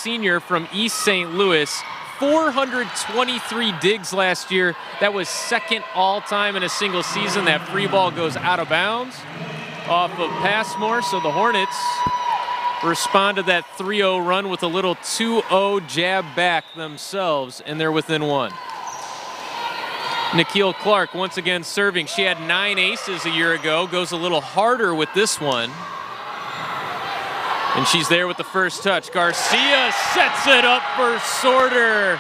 senior from East St. Louis. 423 digs last year. That was second all-time in a single season. That free ball goes out of bounds off of Passmore, so the Hornets respond to that 3-0 run with a little 2-0 jab back themselves, and they're within one. Nikhil Clark once again serving. She had 9 aces a year ago, goes a little harder with this one. And she's there with the first touch. Garcia sets it up for Sorter.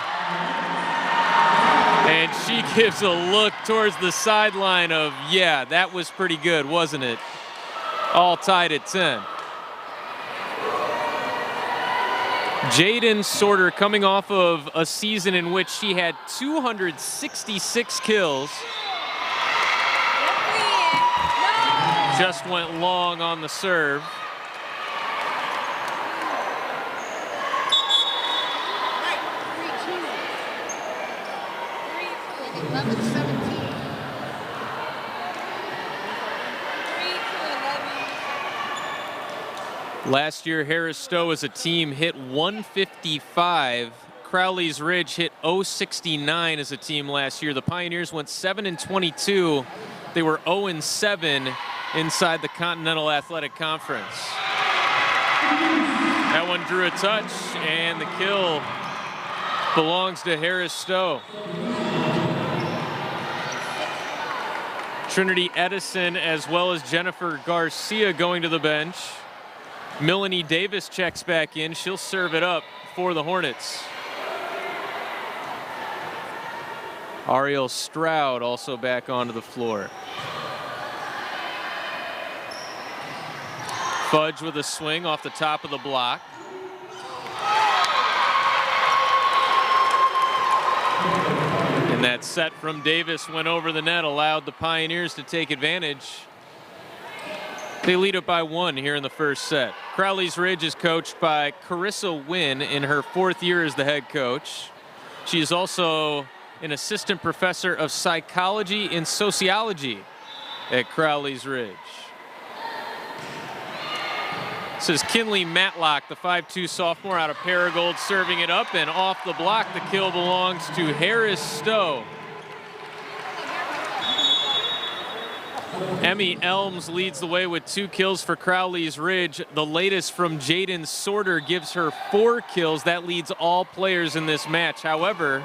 And she gives a look towards the sideline of, yeah, that was pretty good, wasn't it? All tied at 10. Jaden Sorter coming off of a season in which she had 266 kills. Just went long on the serve. Last year, Harris-Stowe as a team hit 155. Crowelys Ridge hit 069 as a team last year. The Pioneers went 7-22. They were 0-7 inside the Continental Athletic Conference. That one drew a touch, and the kill belongs to Harris-Stowe. Trinity Edison as well as Jennifer Garcia going to the bench. Melanie Davis checks back in. She'll serve it up for the Hornets. Ariel Stroud also back onto the floor. Fudge with a swing off the top of the block. And that set from Davis went over the net, allowed the Pioneers to take advantage. They lead it by 1 here in the first set. Crowelys Ridge is coached by Carissa Wynn in her 4th year as the head coach. She is also an assistant professor of psychology and sociology at Crowelys Ridge. This is Kinley Matlock, the 5'2" sophomore out of Paragould, serving it up, and off the block, the kill belongs to Harris-Stowe. Emmy Elms leads the way with 2 kills for Crowelys Ridge. The latest from Jaden Sorter gives her 4 kills. That leads all players in this match. However,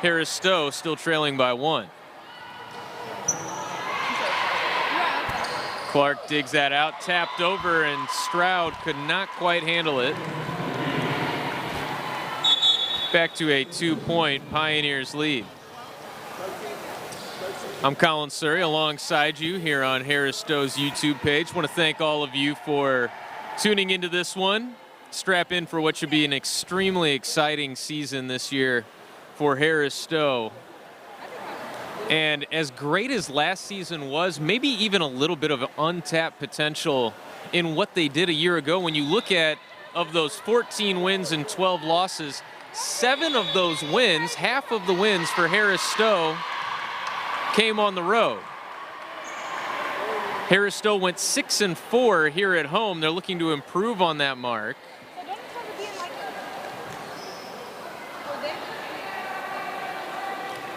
Harris-Stowe still trailing by 1. Clark digs that out, tapped over, and Stroud could not quite handle it. Back to a 2-point Pioneers lead. I'm Colin Surrey alongside you here on Harris-Stowe's YouTube page. Want to thank all of you for tuning into this one. Strap in for what should be an extremely exciting season this year for Harris-Stowe. And as great as last season was, maybe even a little bit of untapped potential in what they did a year ago. When you look at, of those 14 wins and 12 losses, 7 of those wins, half of the wins for Harris-Stowe, came on the road. Harris-Stowe went 6-4 here at home. They're looking to improve on that mark.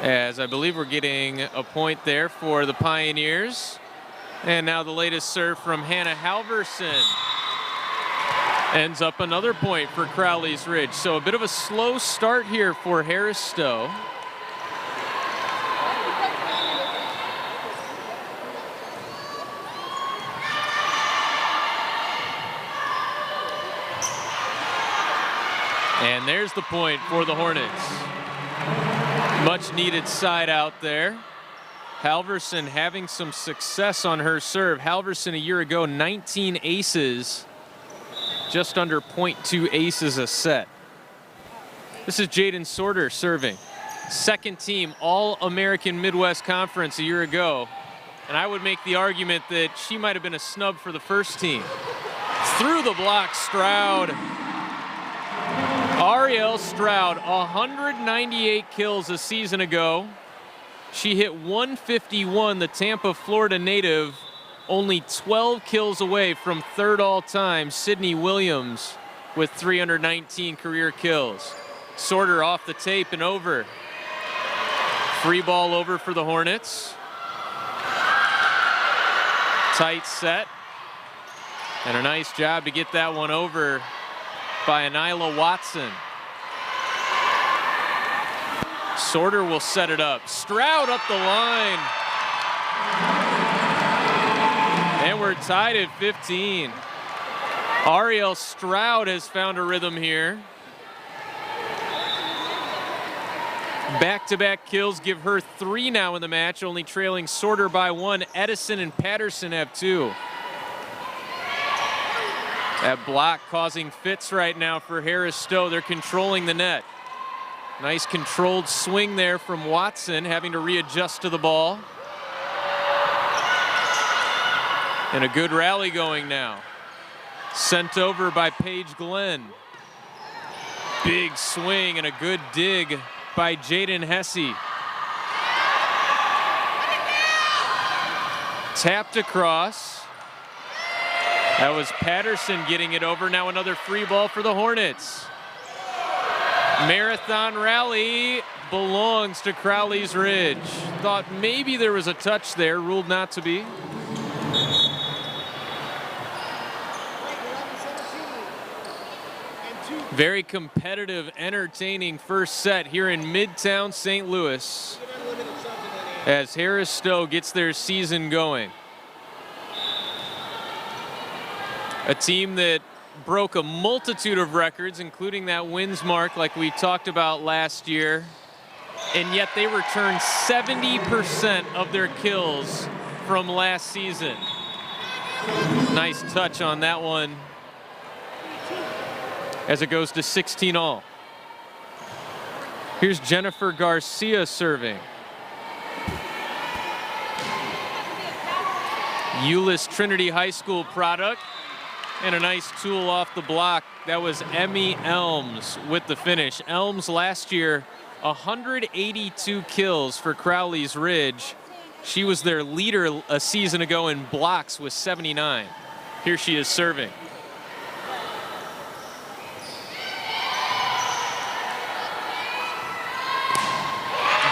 As I believe we're getting a point there for the Pioneers. And now the latest serve from Hannah Halverson. Ends up another point for Crowelys Ridge. So a bit of a slow start here for Harris-Stowe. And there's the point for the Hornets. Much needed side out there. Halverson having some success on her serve. Halverson a year ago, 19 aces, just under 0.2 aces a set. This is Jaden Sorter serving. Second team All-American Midwest Conference a year ago. And I would make the argument that she might have been a snub for the first team. Through the block, Stroud. Ariel Stroud, 198 kills a season ago. She hit 151, the Tampa, Florida native, only 12 kills away from third all-time Sydney Williams with 319 career kills. Sorter off the tape and over. Free ball over for the Hornets. Tight set. And a nice job to get that one over by Anila Watson. Sorter will set it up. Stroud up the line. And we're tied at 15. Ariel Stroud has found a rhythm here. Back-to-back kills give her 3 now in the match, only trailing Sorter by 1. Edison and Patterson have 2. That block causing fits right now for Harris-Stowe. They're controlling the net. Nice controlled swing there from Watson, having to readjust to the ball. And a good rally going now. Sent over by Paige Glenn. Big swing and a good dig by Jaden Hesse. Tapped across. That was Patterson getting it over. Now another free ball for the Hornets. Marathon rally belongs to Crowelys Ridge. Thought maybe there was a touch there, ruled not to be. Very competitive, entertaining first set here in Midtown St. Louis as Harris-Stowe gets their season going. A team that broke a multitude of records, including that wins mark like we talked about last year, and yet they returned 70% of their kills from last season. Nice touch on that one as it goes to 16 all. Here's Jennifer Garcia serving. Euless Trinity High School product, and a nice tool off the block. That was Emmy Elms with the finish. Elms last year, 182 kills for Crowelys Ridge. She was their leader a season ago in blocks with 79. Here she is serving.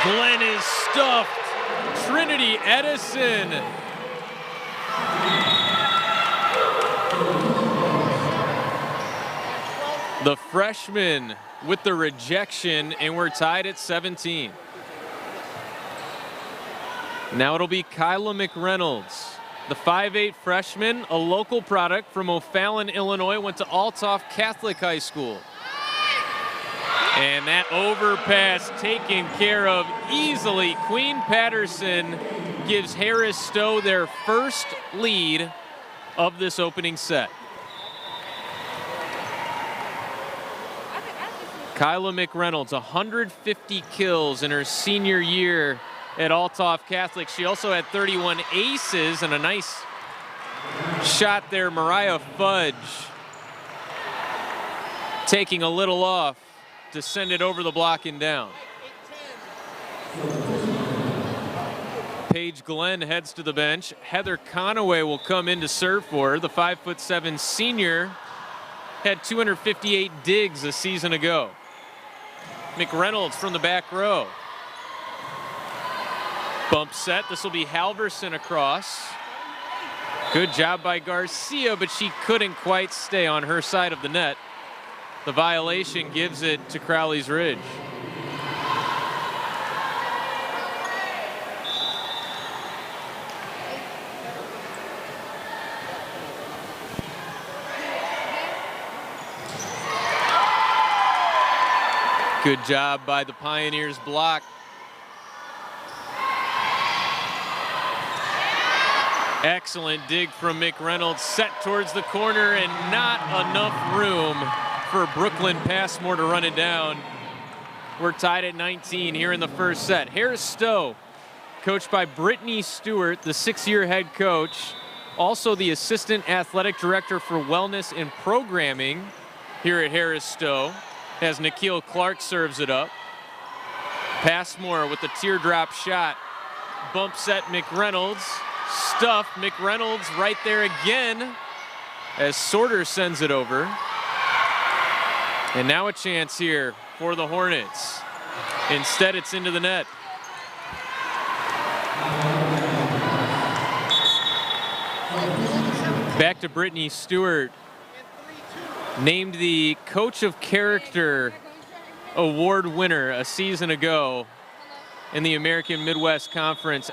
Glenn is stuffed. Trinity Edison. The freshman with the rejection, and we're tied at 17. Now it'll be Kyla McReynolds, the 5'8" freshman, a local product from O'Fallon, Illinois, went to Althoff Catholic High School. And that overpass taken care of easily. Queen Patterson gives Harris-Stowe their first lead of this opening set. Kyla McReynolds, 150 kills in her senior year at Althoff Catholic. She also had 31 aces and a nice shot there. Mariah Fudge taking a little off to send it over the block and down. Paige Glenn heads to the bench. Heather Conaway will come in to serve for her. The 5'7" senior had 258 digs a season ago. McReynolds from the back row. Bump set. This will be Halverson across. Good job by Garcia, but she couldn't quite stay on her side of the net. The violation gives it to Crowelys Ridge. Good job by the Pioneers block. Excellent dig from McReynolds, set towards the corner, and not enough room for Brooklyn Passmore to run it down. We're tied at 19 here in the first set. Harris-Stowe, coached by Brittany Stewart, the 6-year head coach, also the assistant athletic director for wellness and programming here at Harris-Stowe, as Nikhil Clark serves it up. Passmore with the teardrop shot. Bump set McReynolds. Stuff McReynolds right there again as Sorter sends it over. And now a chance here for the Hornets. Instead, it's into the net. Back to Brittany Stewart, named the Coach of Character Award winner a season ago in the American Midwest Conference.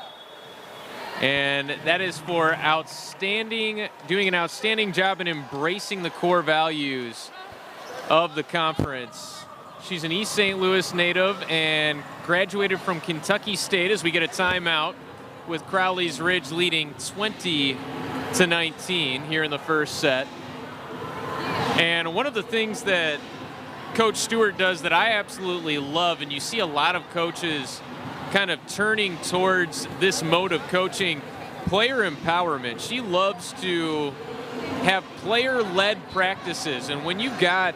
And that is for doing an outstanding job in embracing the core values of the conference. She's an East St. Louis native and graduated from Kentucky State as we get a timeout with Crowelys Ridge leading 20-19 here in the first set. And one of the things that Coach Stewart does that I absolutely love, and you see a lot of coaches kind of turning towards this mode of coaching, player empowerment. She loves to have player-led practices, and when you've got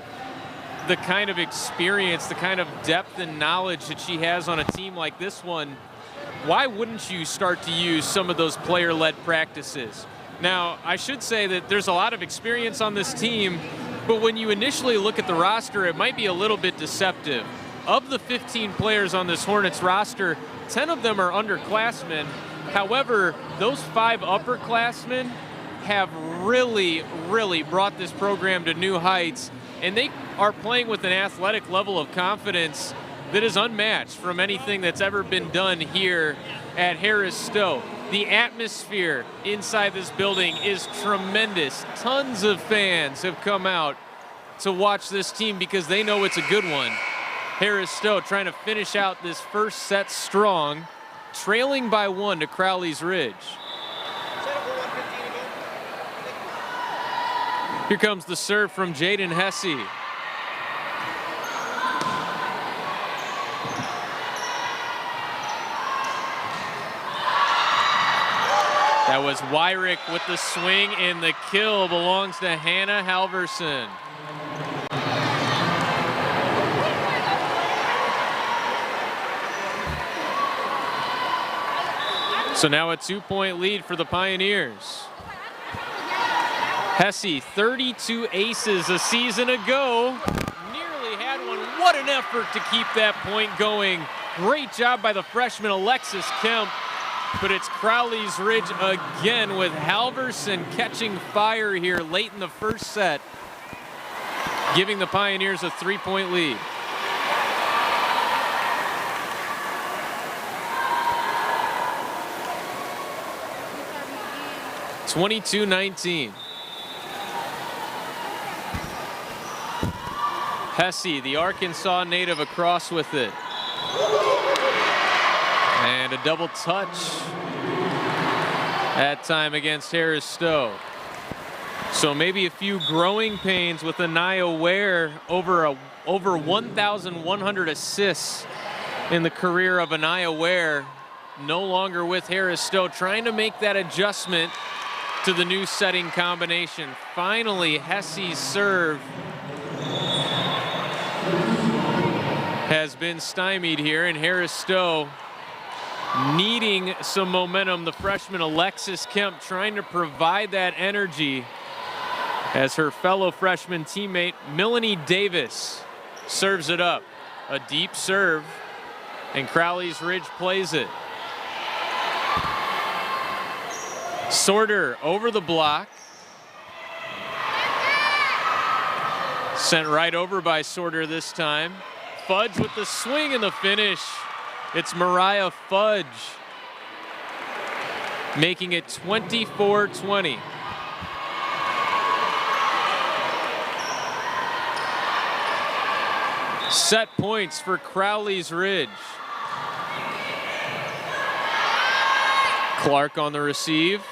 the kind of experience, the kind of depth and knowledge that she has on a team like this one, why wouldn't you start to use some of those player-led practices? Now, I should say that there's a lot of experience on this team, but when you initially look at the roster, it might be a little bit deceptive. Of the 15 players on this Hornets roster, 10 of them are underclassmen. However, those 5 upperclassmen have really, really brought this program to new heights, and they are playing with an athletic level of confidence that is unmatched from anything that's ever been done here at Harris-Stowe. The atmosphere inside this building is tremendous. Tons of fans have come out to watch this team because they know it's a good one. Harris-Stowe trying to finish out this first set strong, trailing by 1 to Crowelys Ridge. Here comes the serve from Jaden Hesse. That was Wyrick with the swing, and the kill belongs to Hannah Halverson. So now a 2-point lead for the Pioneers. Hesse, 32 aces a season ago. Nearly had one. What an effort to keep that point going. Great job by the freshman Alexis Kemp. But it's Crowelys Ridge again with Halverson catching fire here late in the first set, giving the Pioneers a 3-point lead. (22-19). Hesse, the Arkansas native, across with it. And a double touch that time against Harris-Stowe. So maybe a few growing pains with Anaya Ware, over 1,100 assists in the career of Anaya Ware. No longer with Harris-Stowe, trying to make that adjustment to the new setting combination. Finally, Hesse's serve has been stymied here, and Harris-Stowe needing some momentum. The freshman Alexis Kemp trying to provide that energy as her fellow freshman teammate Melanie Davis serves it up. A deep serve, and Crowelys Ridge plays it. Sorter over the block. Sent right over by Sorter this time. Fudge with the swing and the finish. It's Mariah Fudge making it 24-20. Set points for Crowelys Ridge. Clark on the receive.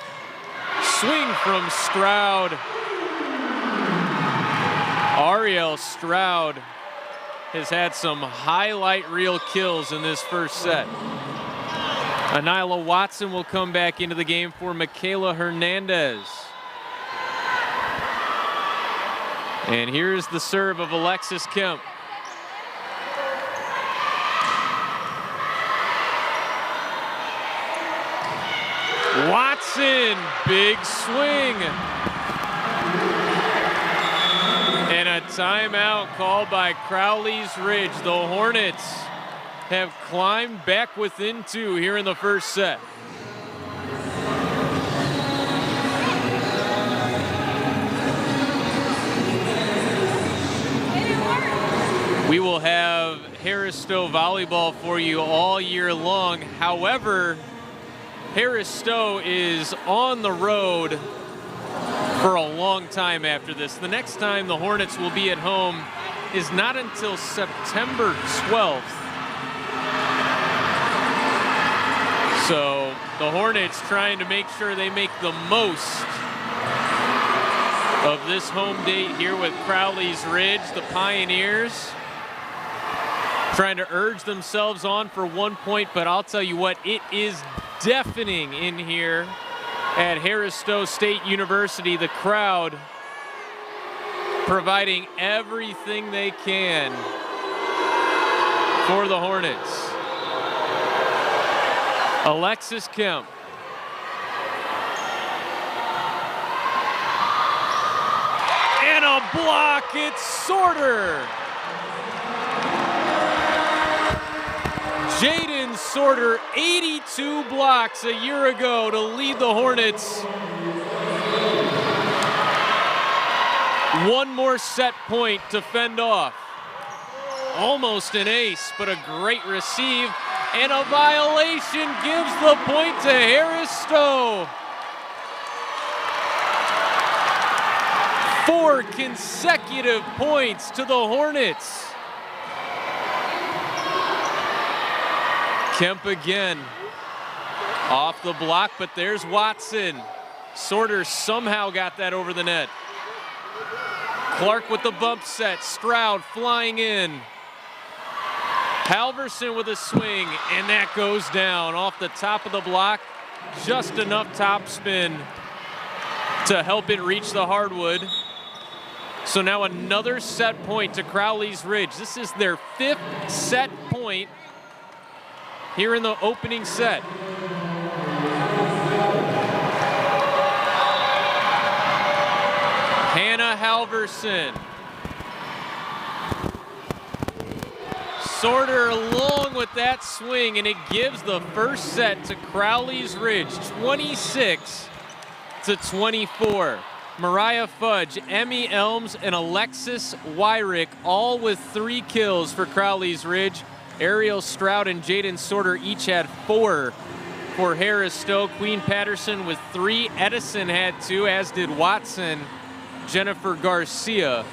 Swing from Stroud. Ariel Stroud has had some highlight reel kills in this first set. Anila Watson will come back into the game for Michaela Hernandez. And here's the serve of Alexis Kemp. Watson, big swing. And a timeout called by Crowelys Ridge. The Hornets have climbed back within 2 here in the first set. We will have Harris-Stowe volleyball for you all year long. However, Harris-Stowe is on the road for a long time after this. The next time the Hornets will be at home is not until September 12th. So the Hornets trying to make sure they make the most of this home date here with Crowelys Ridge. The Pioneers trying to urge themselves on for 1 point, but I'll tell you what, it is deafening in here at Harris-Stowe State University. The crowd providing everything they can for the Hornets. Alexis Kemp. And a block, it's Sorter. Jaden Sorter, 82 blocks a year ago to lead the Hornets. One more set point to fend off. Almost an ace, but a great receive. And a violation gives the point to Harris-Stowe. 4 consecutive points to the Hornets. Kemp again, off the block, but there's Watson. Sorter somehow got that over the net. Clark with the bump set, Stroud flying in. Halverson with a swing, and that goes down off the top of the block. Just enough topspin to help it reach the hardwood. So now another set point to Crowelys Ridge. This is their 5th set point here in the opening set. Hannah Halverson. Sorter along with that swing, and it gives the first set to Crowelys Ridge, 26-24. Mariah Fudge, Emmy Elms, and Alexis Wyrick, all with 3 kills for Crowelys Ridge. Ariel Stroud and Jaden Sorter each had 4 for Harris-Stowe. Queen Patterson with 3. Edison had 2, as did Watson. Jennifer Garcia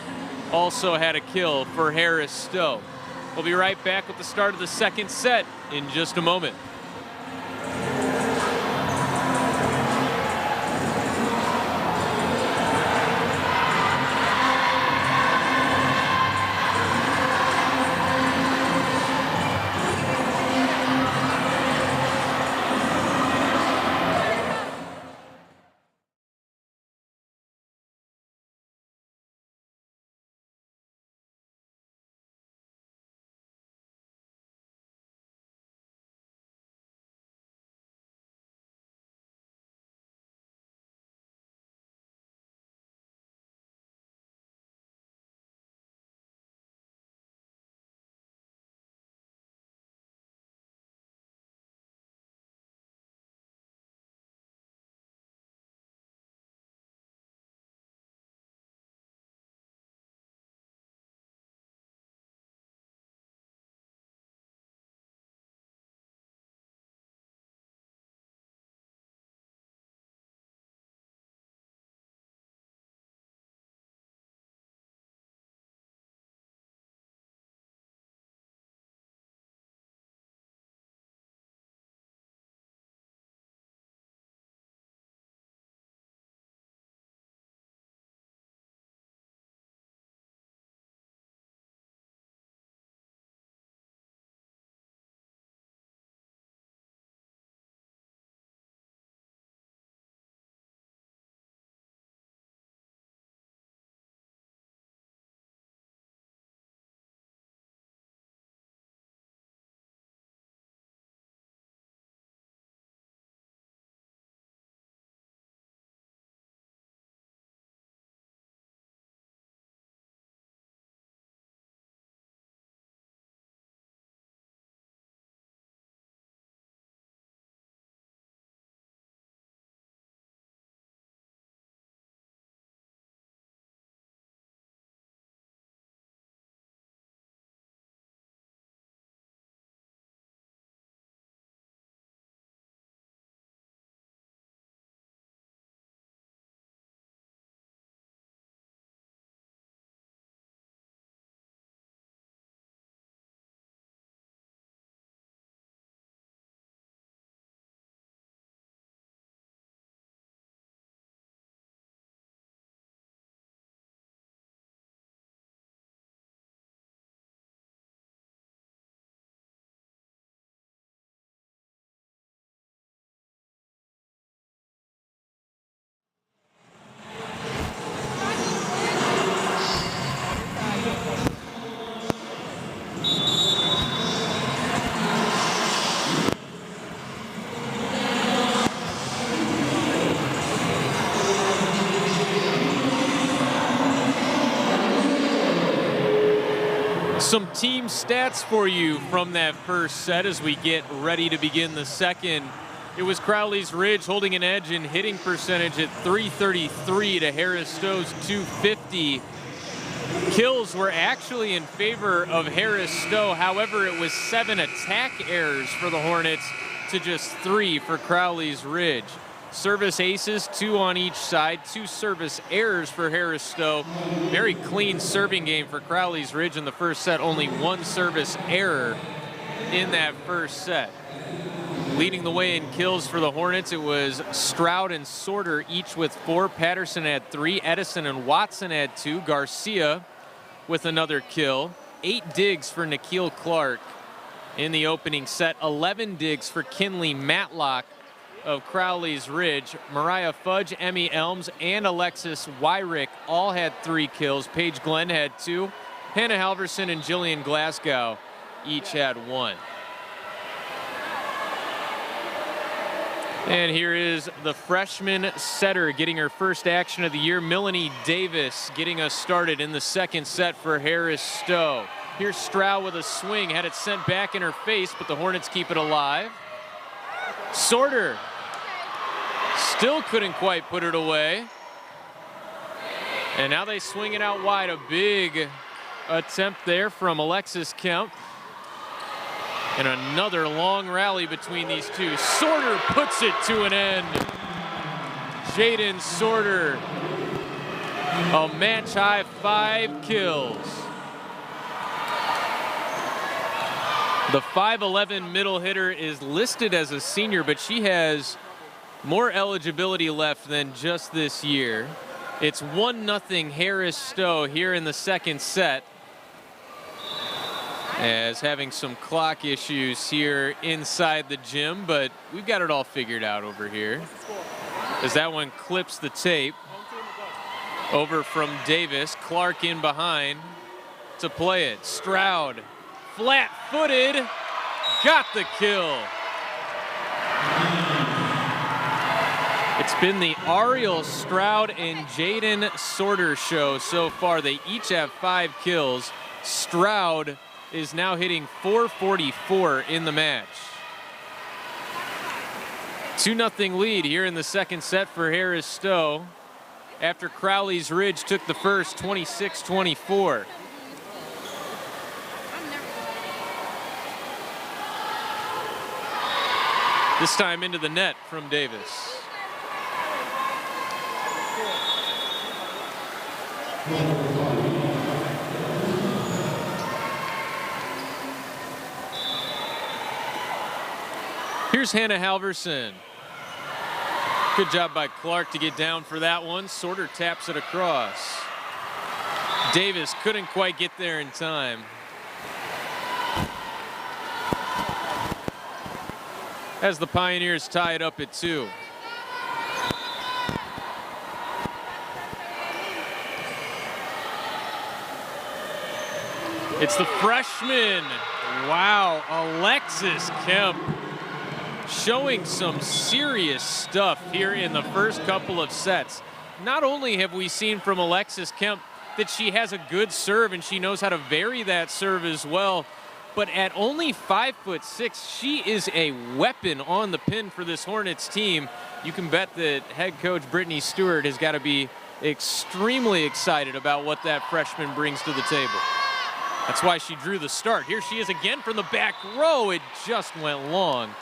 also had a kill for Harris-Stowe. We'll be right back with the start of the second set in just a moment. Some team stats for you from that first set as we get ready to begin the second. It was Crowelys Ridge holding an edge in hitting percentage at 333 to Harris-Stowe's 250. Kills were actually in favor of Harris-Stowe. However, it was 7 attack errors for the Hornets to just 3 for Crowelys Ridge. Service aces, 2 on each side, 2 service errors for Harris-Stowe. Very clean serving game for Crowelys Ridge in the first set. Only 1 service error in that first set. Leading the way in kills for the Hornets, it was Stroud and Sorter, each with 4. Patterson had 3. Edison and Watson had 2. Garcia with another kill. 8 digs for Nikhil Clark in the opening set. 11 digs for Kinley Matlock of Crowelys Ridge. Mariah Fudge, Emmy Elms, and Alexis Wyrick all had 3 kills. Paige Glenn had 2. Hannah Halverson and Jillian Glasgow each had 1. And here is the freshman setter getting her first action of the year, Melanie Davis, getting us started in the second set for Harris-Stowe. Here's Stroud with a swing, had it sent back in her face, but the Hornets keep it alive. Sorter still couldn't quite put it away. And now they swing it out wide. A big attempt there from Alexis Kemp. And another long rally between these two. Sorter puts it to an end. Jaden Sorter, a match-high 5 kills. The 5'11" middle hitter is listed as a senior, but she has more eligibility left than just this year. It's 1-0 Harris-Stowe here in the second set, as having some clock issues here inside the gym, but we've got it all figured out over here. As that one clips the tape. Over from Davis, Clark in behind to play it. Stroud, flat-footed, got the kill. It's been the Ariel Stroud and Jaden Sorter show so far. They each have 5 kills. Stroud is now hitting .444 in the match. 2-0 lead here in the second set for Harris-Stowe after Crowelys Ridge took the first 26-24. This time into the net from Davis. Here's Hannah Halverson. Good job by Clark to get down for that one. Sorter taps it across. Davis couldn't quite get there in time. As the Pioneers tie it up at 2. It's the freshman. Wow, Alexis Kemp showing some serious stuff here in the first couple of sets. Not only have we seen from Alexis Kemp that she has a good serve and she knows how to vary that serve as well, but at only 5'6", she is a weapon on the pin for this Hornets team. You can bet that head coach Brittany Stewart has got to be extremely excited about what that freshman brings to the table. That's why she drew the start. Here she is again from the back row. It just went long.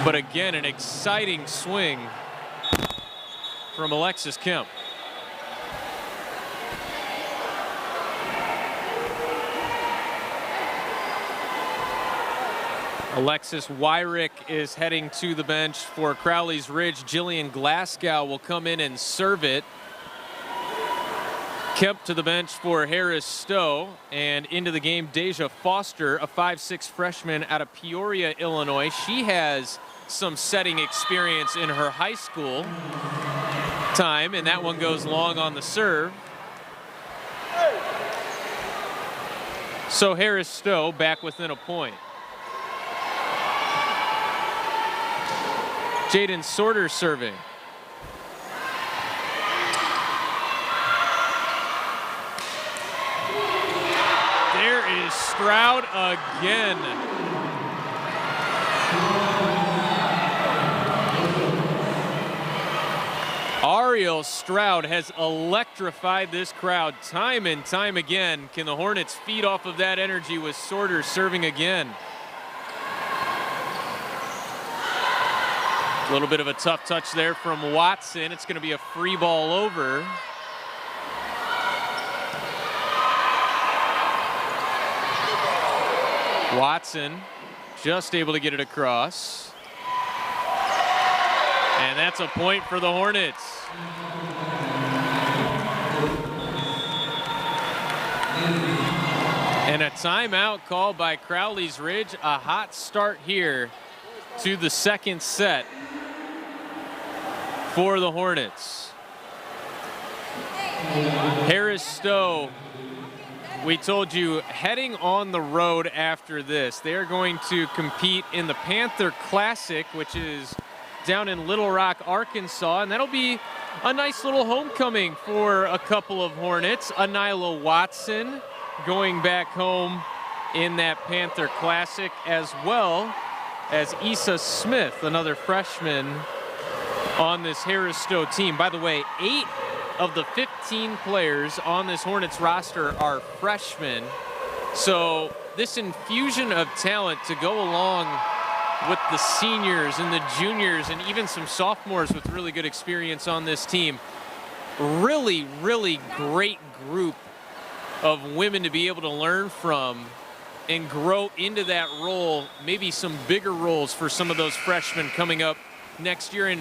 But again, an exciting swing from Alexis Kemp. Alexis Wyrick is heading to the bench for Crowelys Ridge. Jillian Glasgow will come in and serve it. Kemp to the bench for Harris-Stowe, and into the game Deja Foster, a 5'6" freshman out of Peoria, Illinois. She has some setting experience in her high school time, and that one goes long on the serve. So Harris-Stowe back within a point. Jaden Sorter serving. There is Stroud again. Ariel Stroud has electrified this crowd time and time again. Can the Hornets feed off of that energy with Sorter serving again? A little bit of a tough touch there from Watson. It's going to be a free ball over. Watson just able to get it across. And that's a point for the Hornets. And a timeout called by Crowelys Ridge. A hot start here to the second set for the Hornets. Harris-Stowe, we told you, heading on the road after this. They are going to compete in the Panther Classic, which is down in Little Rock, Arkansas, and that'll be a nice little homecoming for a couple of Hornets. Anila Watson going back home in that Panther Classic, as well as Issa Smith, another freshman on this Harris-Stowe team. By the way, 8 of the 15 players on this Hornets roster are freshmen. So this infusion of talent to go along with the seniors and the juniors and even some sophomores with really good experience on this team. Really, really great group of women to be able to learn from and grow into that role, maybe some bigger roles for some of those freshmen coming up next year. And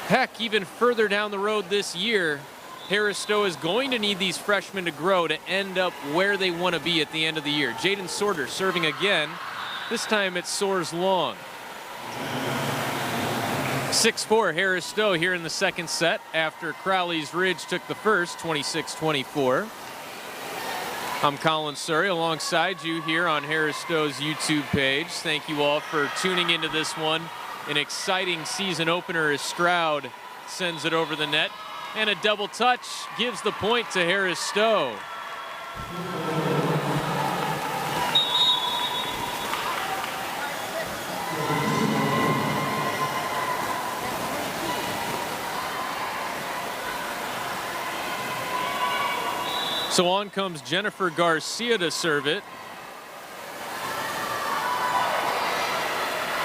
heck, even further down the road this year, Harris-Stowe is going to need these freshmen to grow to end up where they want to be at the end of the year. Jaden Sorter serving again. This time it soars long. 6-4 Harris-Stowe here in the second set after Crowelys Ridge took the first, 26-24. I'm Colin Surrey alongside you here on Harris-Stowe's YouTube page. Thank you all for tuning into this one. An exciting season opener as Stroud sends it over the net. And a double touch gives the point to Harris-Stowe. So on comes Jennifer Garcia to serve it.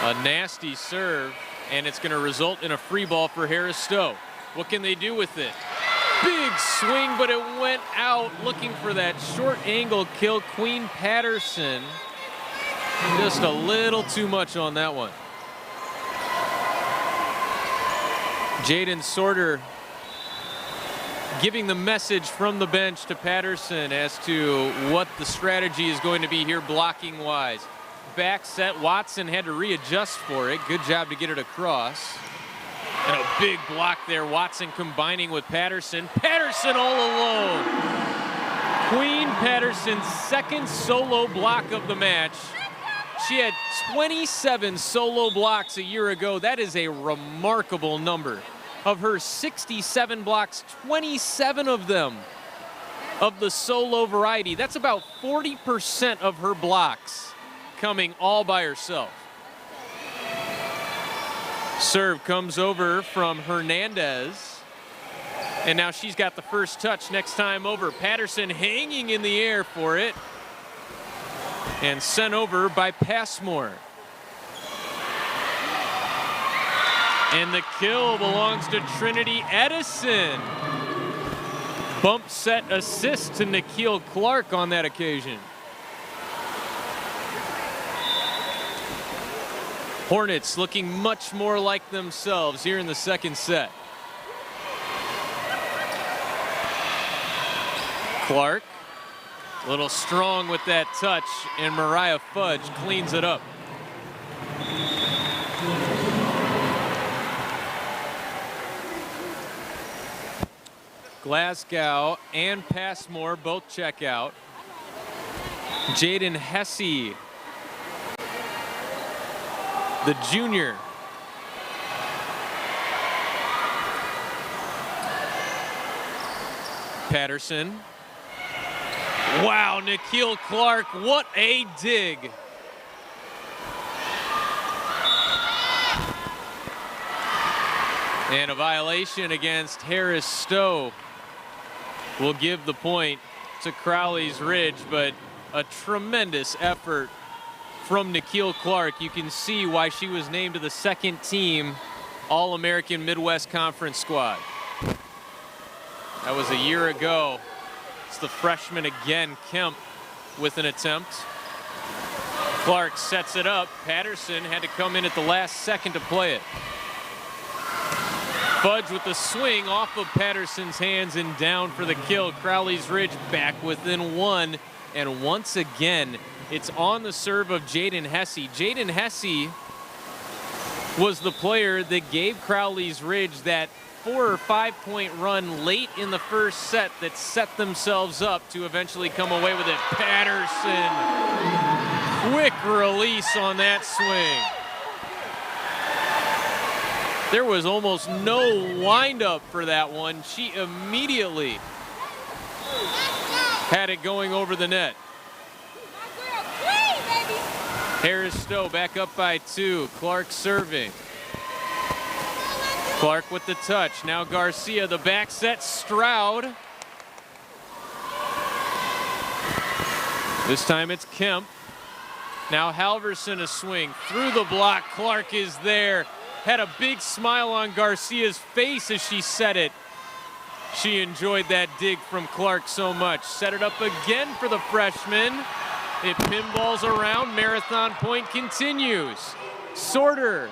A nasty serve, and it's going to result in a free ball for Harris-Stowe. What can they do with it? Big swing, but it went out. Looking for that short angle kill. Queen Patterson, just a little too much on that one. Jaden Sorter giving the message from the bench to Patterson as to what the strategy is going to be here blocking wise. Back set, Watson had to readjust for it. Good job to get it across. And a big block there, Watson combining with Patterson. Patterson all alone. Queen Patterson's second solo block of the match. She had 27 solo blocks a year ago. That is a remarkable number. Of her 67 blocks, 27 of them of the solo variety. That's about 40% of her blocks coming all by herself. Serve comes over from Hernandez. And now she's got the first touch next time over. Patterson hanging in the air for it. And sent over by Passmore. And the kill belongs to Trinity Edison. Bump set assist to Nikhil Clark on that occasion. Hornets looking much more like themselves here in the second set. Clark, a little strong with that touch, and Mariah Fudge cleans it up. Glasgow and Passmore both check out. Jaden Hesse, the junior. Patterson Wow, Nikhil Clark, what a dig. And a violation against Harris-Stowe will give the point to Crowelys Ridge, but a tremendous effort from Nikhil Clark. You can see why she was named to the second team All-American Midwest Conference squad. That was a year ago. It's the freshman again, Kemp, with an attempt. Clark sets it up. Patterson had to come in at the last second to play it. Fudge with the swing off of Patterson's hands and down for the kill. Crowelys Ridge back within one. And once again, it's on the serve of Jaden Hesse. Jaden Hesse was the player that gave Crowelys Ridge that 4 or 5 point run late in the first set that set themselves up to eventually come away with it. Patterson, quick release on that swing. There was almost no windup for that one. She immediately had it going over the net. Harris-Stowe back up by 2. Clark serving. Clark with the touch. Now Garcia, the back set. Stroud. This time it's Kemp. Now Halverson a swing through the block. Clark is there. Had a big smile on Garcia's face as she said it. She enjoyed that dig from Clark so much. Set it up again for the freshman. It pinballs around. Marathon point continues. Sorter.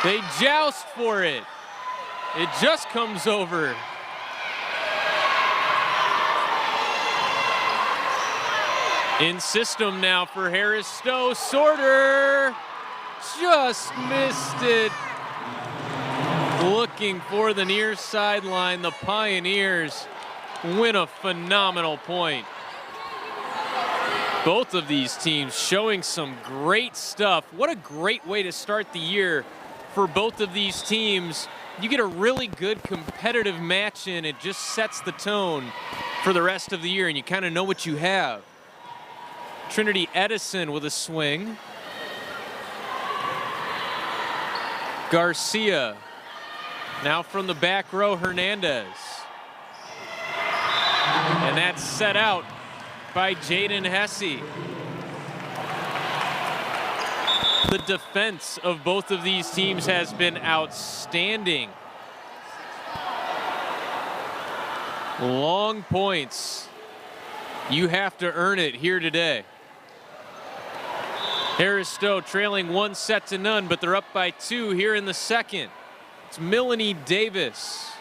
They joust for it. It just comes over. In system now for Harris-Stowe. Sorter just missed it. Looking for the near sideline. The Pioneers win a phenomenal point. Both of these teams showing some great stuff. What a great way to start the year for both of these teams. You get a really good competitive match in. It just sets the tone for the rest of the year, and you kind of know what you have. Trinity Edison with a swing. Garcia. Now from the back row, Hernandez. And that's set out by Jaden Hesse. The defense of both of these teams has been outstanding. Long points. You have to earn it here today. Harris-Stowe trailing 1-0, but they're up by 2 here in the second. It's Melanie Davis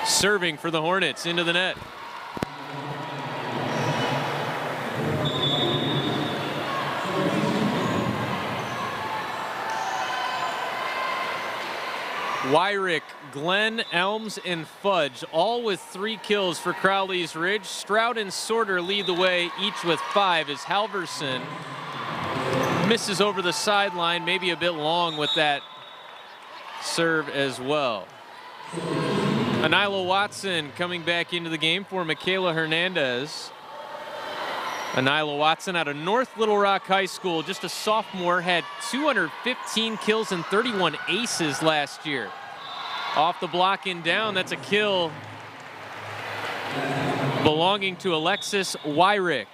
serving for the Hornets into the net. Wyrick, Glenn, Elms, and Fudge, all with 3 kills for Crowelys Ridge. Stroud and Sorter lead the way, each with 5, as Halverson misses over the sideline, maybe a bit long with that serve as well. Anila Watson coming back into the game for Michaela Hernandez. Anila Watson out of North Little Rock High School, just a sophomore, had 215 kills and 31 aces last year. Off the block and down, that's a kill belonging to Alexis Wyrick.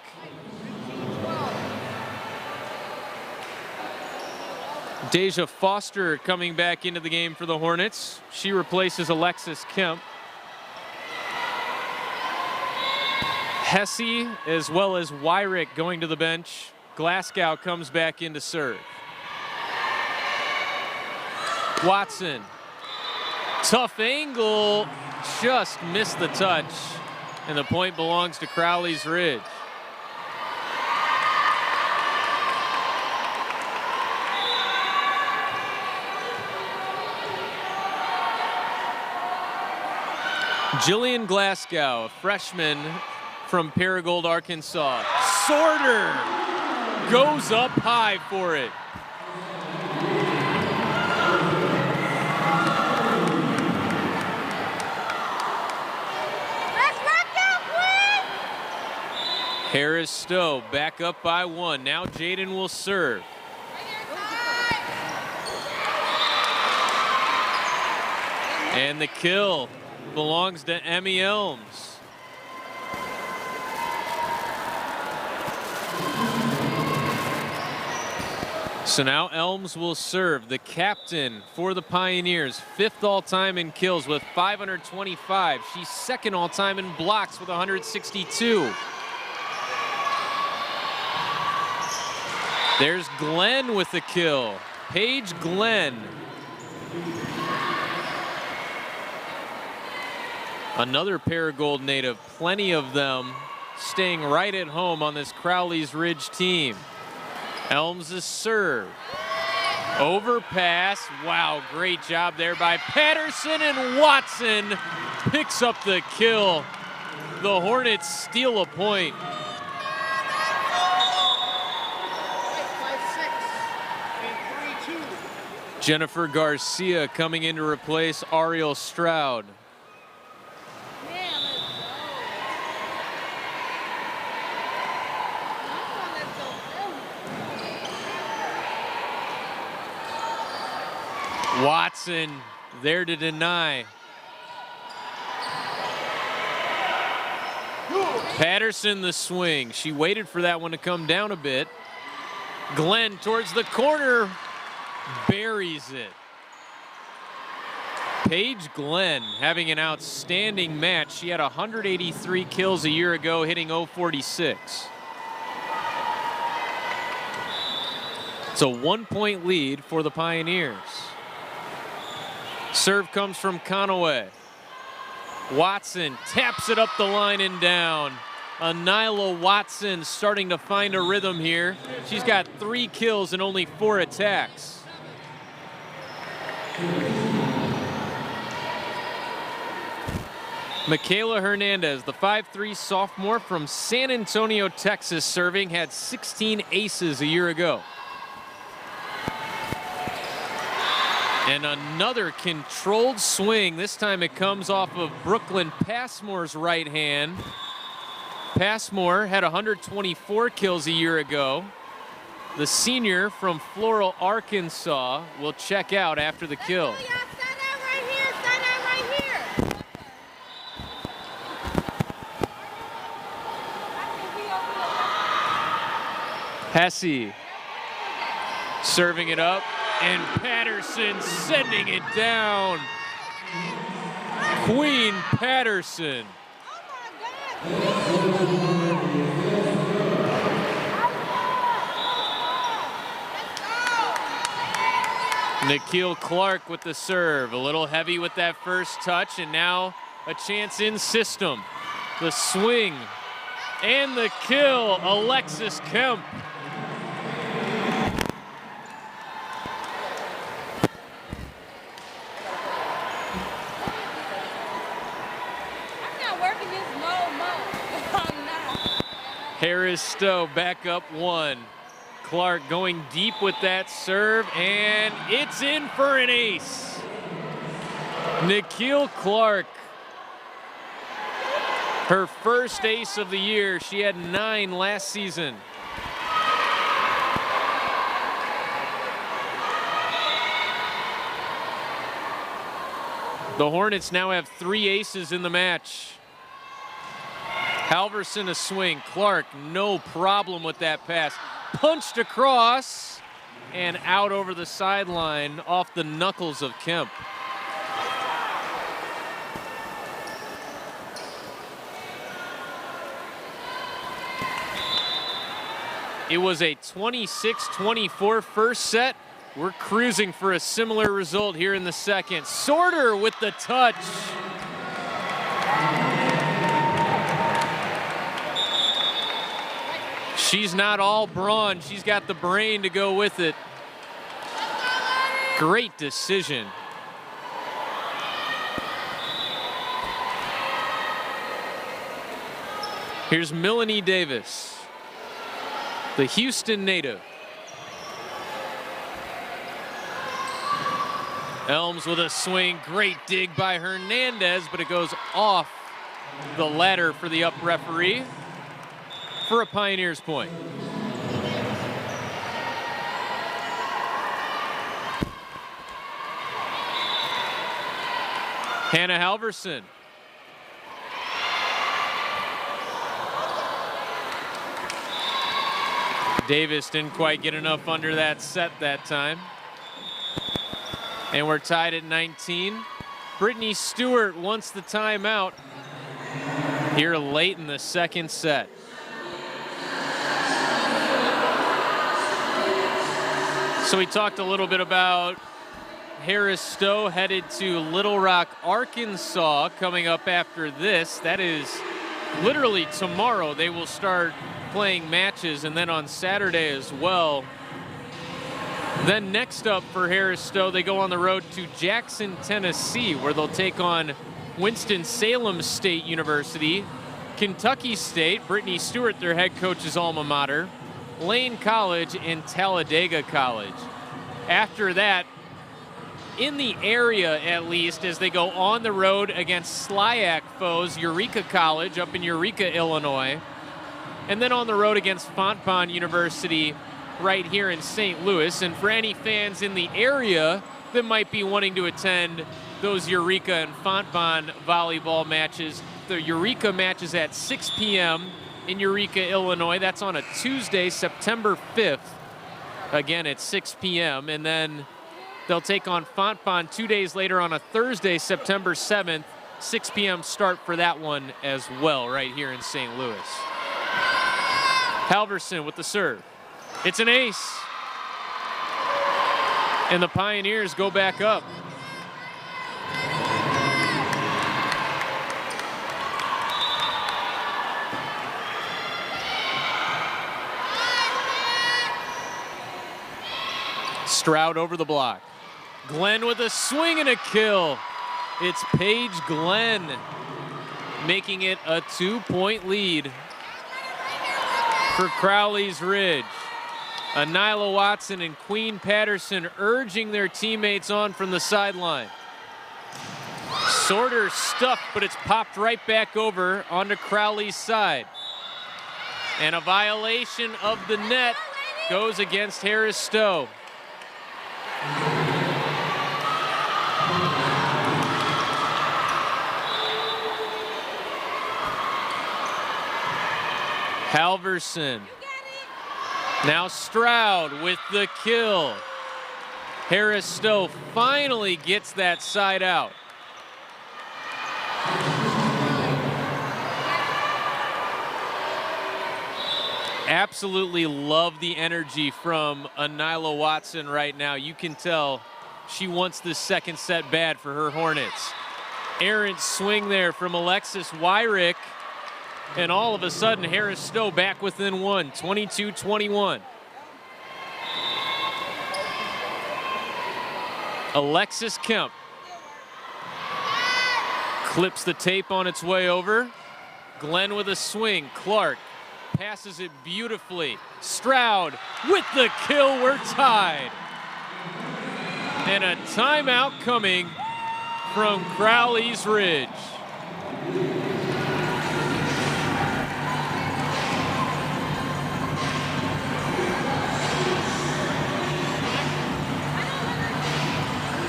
Deja Foster coming back into the game for the Hornets. She replaces Alexis Kemp. Hesse as well as Wyrick going to the bench. Glasgow comes back in to serve. Watson. Tough angle. Just missed the touch. And the point belongs to Crowelys Ridge. Jillian Glasgow, a freshman from Paragould, Arkansas. Sorter goes up high for it. Let's rock out, please! Harris-Stowe back up by 1. Now Jaden will serve. And the kill belongs to Emmy Elms. So now Elms will serve, the captain for the Pioneers, 5th all-time in kills with 525. She's 2nd all-time in blocks with 162. There's Glenn with the kill. Paige Glenn. Another Paragould native, plenty of them staying right at home on this Crowelys Ridge team. Elms is serve. Overpass. Wow, great job there by Patterson, and Watson picks up the kill. The Hornets steal a point. Jennifer Garcia coming in to replace Ariel Stroud. Watson there to deny. Patterson the swing. She waited for that one to come down a bit. Glenn towards the corner, buries it. Paige Glenn having an outstanding match. She had 183 kills a year ago, hitting .046. It's a 1-point lead for the Pioneers. Serve comes from Conaway. Watson taps it up the line and down. Anyla Watson starting to find a rhythm here. She's got 3 kills and only 4 attacks. Michaela Hernandez, the 5'3" sophomore from San Antonio, Texas, serving, had 16 aces a year ago. And another controlled swing. This time it comes off of Brooklyn Passmore's right hand. Passmore had 124 kills a year ago. The senior from Floral, Arkansas will check out after the kill. Hesse serving it up, and Patterson sending it down. Queen Patterson. Nikhil Clark with the serve. A little heavy with that first touch, and now a chance in system. The swing and the kill, Alexis Kemp. Harris-Stowe back up 1. Clark going deep with that serve, and it's in for an ace. Nikhil Clark, her first ace of the year. She had 9 last season. The Hornets now have 3 aces in the match. Halverson a swing. Clark, no problem with that pass. Punched across and out over the sideline off the knuckles of Kemp. It was a 26-24 first set. We're cruising for a similar result here in the second. Sorter with the touch. She's not all brawn. She's got the brain to go with it. Great decision. Here's Melanie Davis, the Houston native. Elms with a swing. Great dig by Hernandez, but it goes off the ladder for the up referee. for a Pioneers point. Hannah Halverson. Davis didn't quite get enough under that set that time. And we're tied at 19. Brittany Stewart wants the timeout here late in the second set. So we talked a little bit about Harris-Stowe headed to Little Rock, Arkansas coming up after this. That is literally tomorrow. They will start playing matches, and then on Saturday as well. Then next up for Harris-Stowe, they go on the road to Jackson, Tennessee, where they'll take on Winston-Salem State University, Kentucky State, Brittany Stewart, their head coach's alma mater, Lane College, and Talladega College. After that, in the area at least, as they go on the road against SLIAC foes, Eureka College up in Eureka, Illinois, and then on the road against Fontbonne University right here in St. Louis. And for any fans in the area that might be wanting to attend those Eureka and Fontbonne volleyball matches, the Eureka match is at 6 p.m. in Eureka, Illinois. That's on a Tuesday, September 5th, again at 6 p.m. And then they'll take on Fontbonne 2 days later on a Thursday, September 7th, 6 p.m. start for that one as well, right here in St. Louis. Halverson with the serve. It's an ace. And the Pioneers go back up. Stroud over the block. Glenn with a swing and a kill. It's Paige Glenn making it a 2-point lead for Crowelys Ridge. Nyla Watson and Queen Patterson urging their teammates on from the sideline. Sorter stuffed, but it's popped right back over onto Crowley's side. And a violation of the net goes against Harris-Stowe. Halverson. Now Stroud with the kill. Harris-Stowe finally gets that side out. Absolutely love the energy from Nyla Watson right now. You can tell she wants this second set bad for her Hornets. Errant swing there from Alexis Wyrick. And all of a sudden, Harris-Stowe back within one, 22-21. Alexis Kemp clips the tape on its way over. Glenn with a swing. Clark passes it beautifully. Stroud with the kill. We're tied. And a timeout coming from Crowelys Ridge.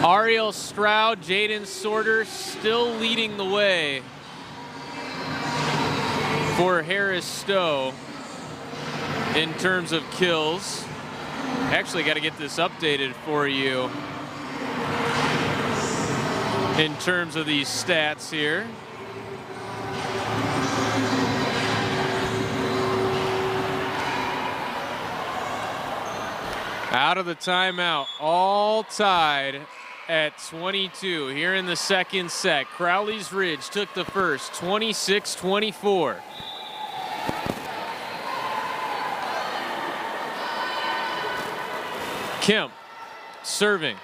Ariel Stroud, Jaden Sorter still leading the way for Harris-Stowe in terms of kills. Actually got to get this updated for you in terms of these stats here. Out of the timeout, all tied at 22 here in the second set. Crowelys Ridge took the first, 26-24. Kemp serving.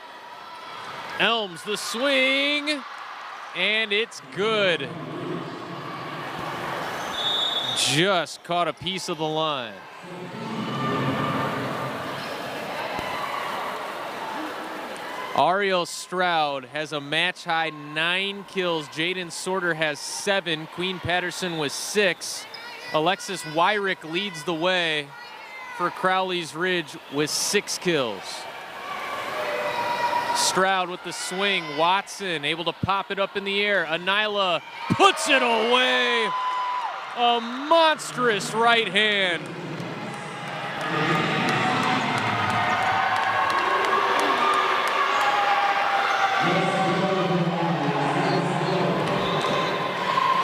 Elms the swing, and it's good. Just caught a piece of the line. Ariel Stroud has a match-high 9 kills. Jaden Sorter has 7. Queen Patterson with 6. Alexis Wyrick leads the way for Crowelys Ridge with 6 kills. Stroud with the swing. Watson able to pop it up in the air. Anila puts it away. A monstrous right hand.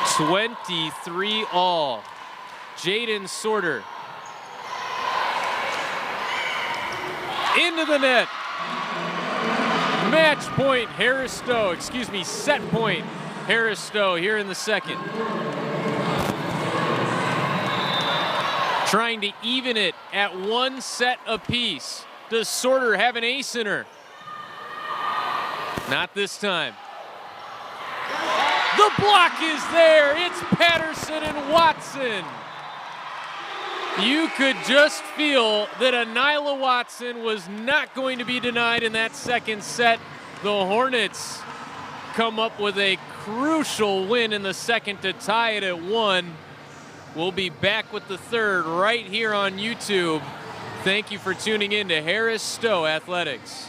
(23-all). Jaden Sorter into the net. Match point, Harris-Stowe, excuse me, set point, Harris-Stowe here in the second. Trying to even it at 1 set apiece. Does Sorter have an ace in her? Not this time. The block is there. It's Patterson and Watson. You could just feel that Anila Watson was not going to be denied in that second set. The Hornets come up with a crucial win in the second to tie it at 1. We'll be back with the third right here on YouTube. Thank you for tuning in to Harris-Stowe Athletics.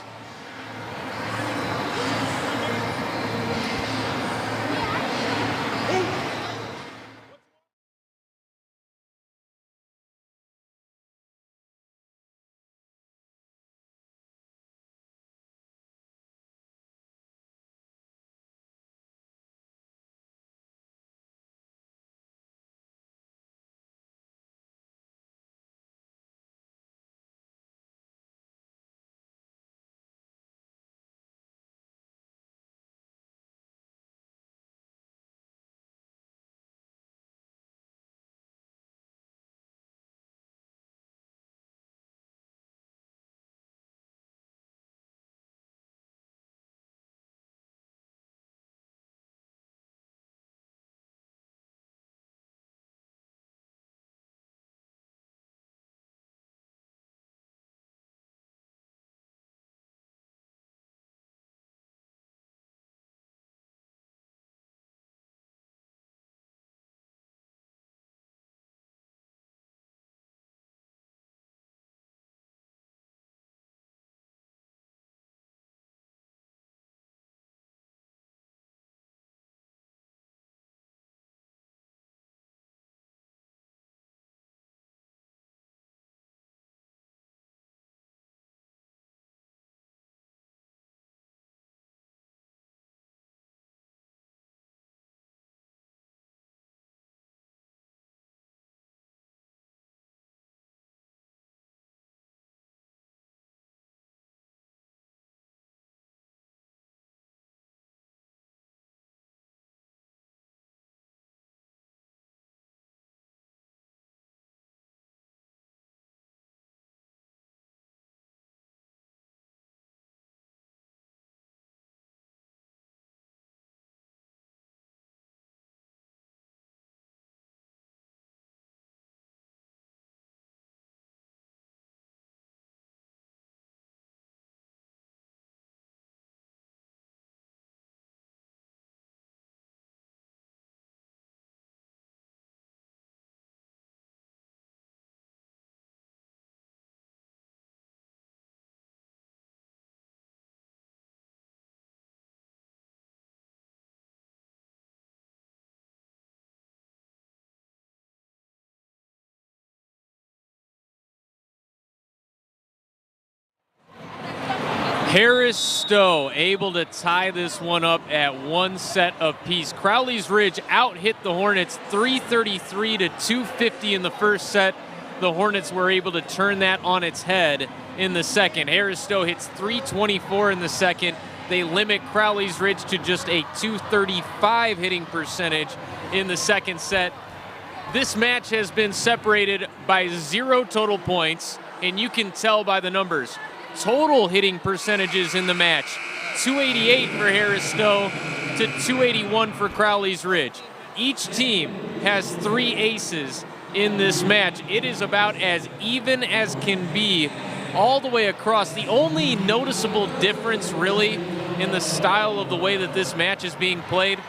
Harris-Stowe able to tie this one up at 1 set apiece. Crowelys Ridge out-hit the Hornets 333 to 250 in the first set. The Hornets were able to turn that on its head in the second. Harris-Stowe hits 324 in the second. They limit Crowelys Ridge to just a 235 hitting percentage in the second set. This match has been separated by 0 total points, and you can tell by the numbers. Total hitting percentages in the match, 288 for Harris-Stowe to 281 for Crowelys Ridge. Each team has 3 aces in this match. It is about as even as can be all the way across. The only noticeable difference really in the style of the way that this match is being played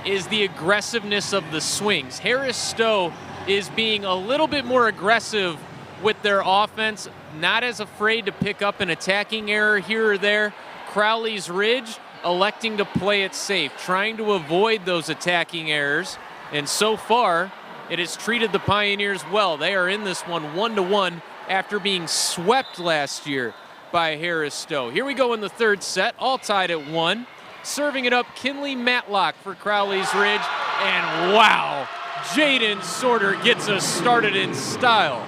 is the aggressiveness of the swings. Harris-Stowe is being a little bit more aggressive with their offense, not as afraid to pick up an attacking error here or there. Crowelys Ridge electing to play it safe, trying to avoid those attacking errors, and so far it has treated the Pioneers well. They are in this one 1-1 after being swept last year by Harris-Stowe. Here we go in the third set, all tied at 1. Serving it up, Kinley Matlock for Crowelys Ridge, and wow, Jaden Sorter gets us started in style.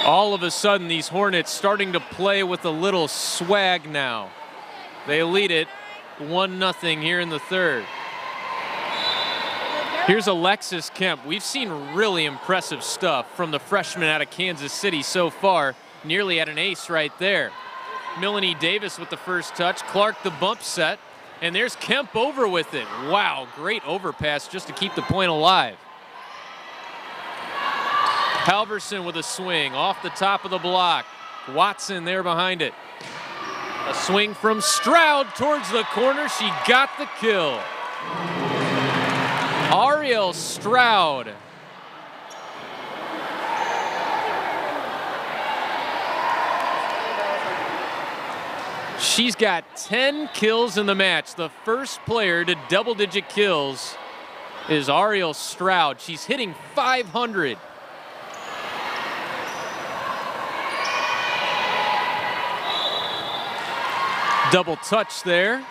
All of a sudden, these Hornets starting to play with a little swag now. They lead it 1-0 here in the third. Here's Alexis Kemp. We've seen really impressive stuff from the freshman out of Kansas City so far. Nearly at an ace right there. Melanie Davis with the first touch. Clark the bump set. And there's Kemp over with it. Wow, great overpass just to keep the point alive. Halverson with a swing off the top of the block. Watson there behind it. A swing from Stroud towards the corner. She got the kill. Ariel Stroud. She's got 10 kills in the match. The first player to double-digit kills is Ariel Stroud. She's hitting .500. Double touch there.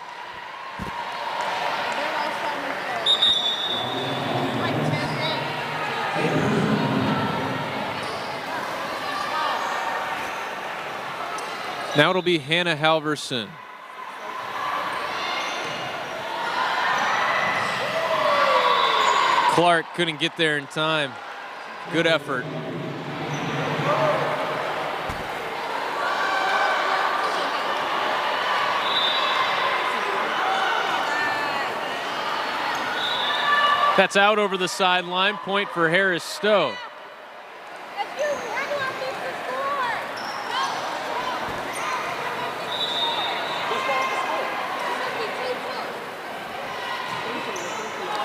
Now it'll be Hannah Halverson. Clark couldn't get there in time. Good effort. That's out over the sideline. Point for Harris-Stowe.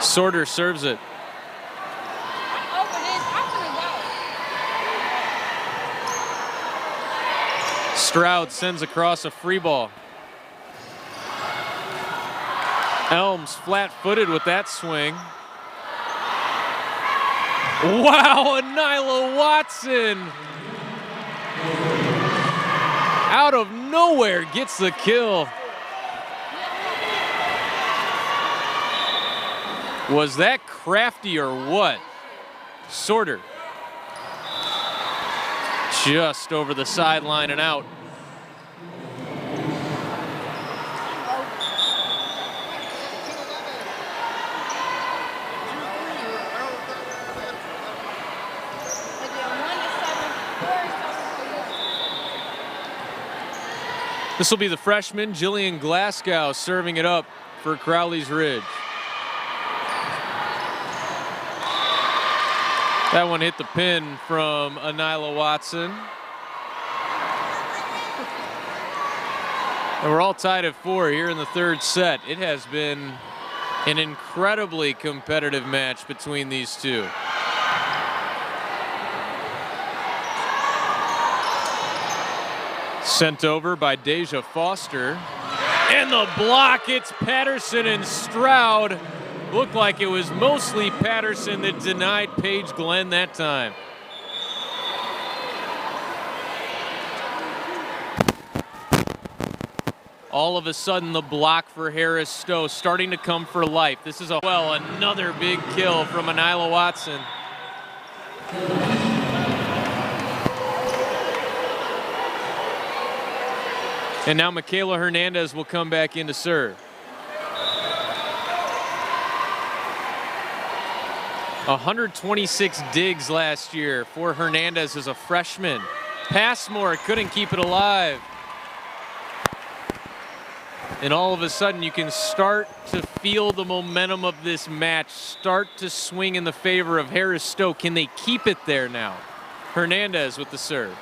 Sorter serves it. Stroud sends across a free ball. Elms flat-footed with that swing. Wow, Nyla Watson out of nowhere gets the kill. Was that crafty or what? Sorter just over the sideline and out. This will be the freshman, Jillian Glasgow, serving it up for Crowelys Ridge. That one hit the pin from Nyla Watson. And we're all tied at 4 here in the third set. It has been an incredibly competitive match between these two. Sent over by Deja Foster. And the block, it's Patterson and Stroud. Looked like it was mostly Patterson that denied Paige Glenn that time. All of a sudden, the block for Harris-Stowe starting to come for life. This is another big kill from Nyla Watson. And now Michaela Hernandez will come back in to serve. 126 digs last year for Hernandez as a freshman. Passmore couldn't keep it alive. And all of a sudden you can start to feel the momentum of this match start to swing in the favor of Harris-Stowe. Can they keep it there now? Hernandez with the serve.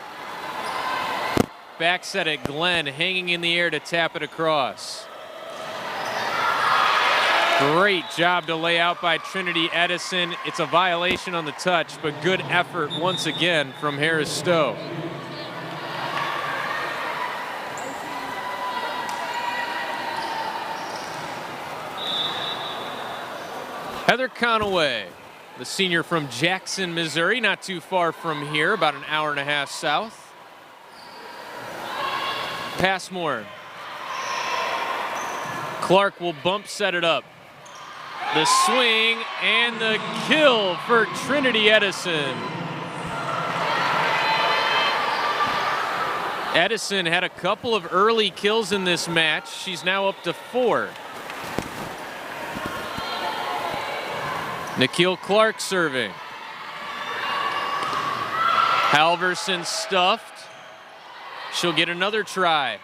Back set at Glenn, hanging in the air to tap it across. Great job to lay out by Trinity Edison. It's a violation on the touch, but good effort once again from Harris-Stowe. Heather Conaway, the senior from Jackson, Missouri, not too far from here, about an hour and a half south. Passmore. Clark will bump set it up. The swing and the kill for Trinity Edison. Edison had a couple of early kills in this match. She's now up to 4. Nikhil Clark serving. Halverson stuffed. She'll get another try.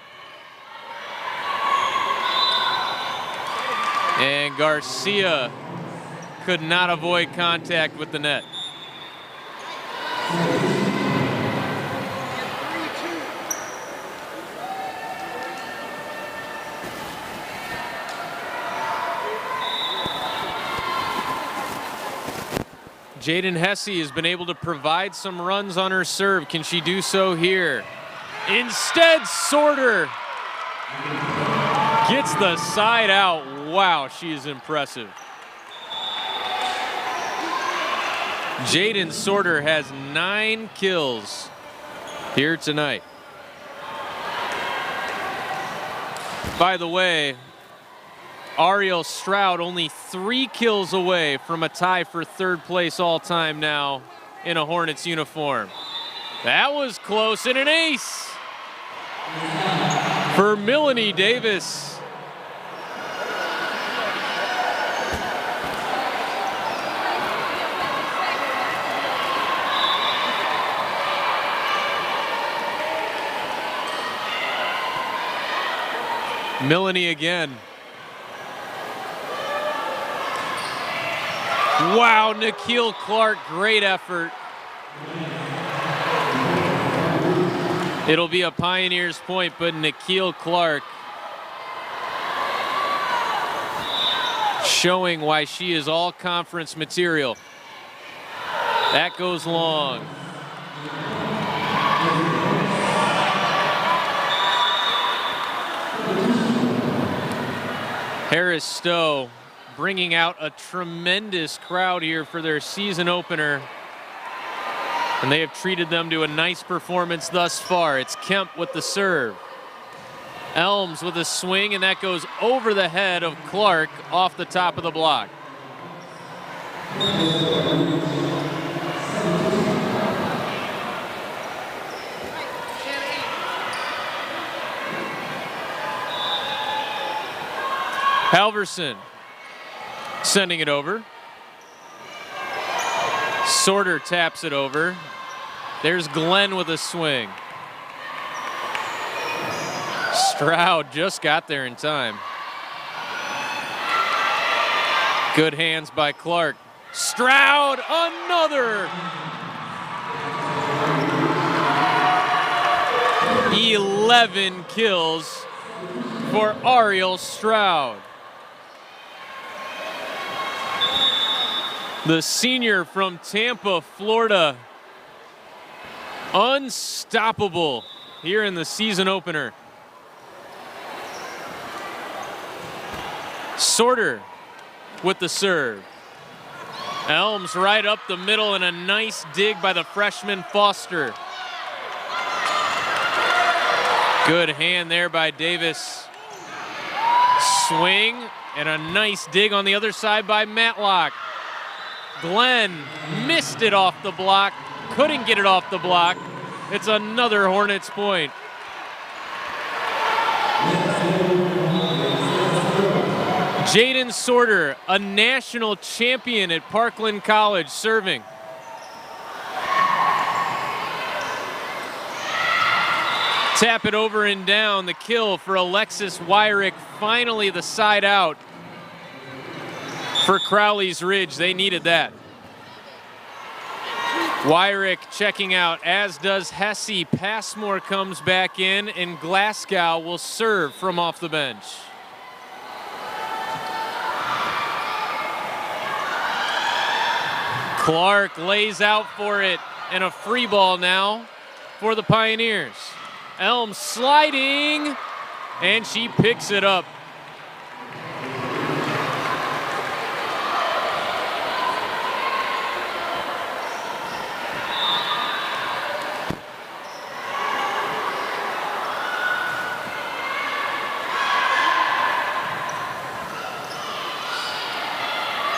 And Garcia could not avoid contact with the net. Jaden Hesse has been able to provide some runs on her serve. Can she do so here? Instead, Sorter gets the side out. Wow, she is impressive. Jaden Sorter has 9 kills here tonight. By the way, Ariel Stroud only 3 kills away from a tie for 3rd place all time now in a Hornets uniform. That was close, and an ace for Melanie Davis. Melanie again. Wow, Nikhil Clark, great effort. It'll be a Pioneers point, but Nikhil Clark showing why she is all conference material. That goes long. Harris-Stowe bringing out a tremendous crowd here for their season opener. And they have treated them to a nice performance thus far. It's Kemp with the serve. Elms with a swing, and that goes over the head of Clark off the top of the block. Halverson sending it over. Sorter taps it over. There's Glenn with a swing. Stroud just got there in time. Good hands by Clark. Stroud, another. 11 kills for Ariel Stroud. The senior from Tampa, Florida, unstoppable here in the season opener. Sorter with the serve. Elms right up the middle, and a nice dig by the freshman Foster. Good hand there by Davis. Swing, and a nice dig on the other side by Matlock. Glenn missed it off the block, couldn't get it off the block. It's another Hornets point. Jaden Sorter, a national champion at Parkland College, serving. Tap it over and down, the kill for Alexis Wyrick, finally the side out. For Crowelys Ridge, they needed that. Wyrick checking out, as does Hesse. Passmore comes back in, and Glasgow will serve from off the bench. Clark lays out for it, and a free ball now for the Pioneers. Elms sliding, and she picks it up.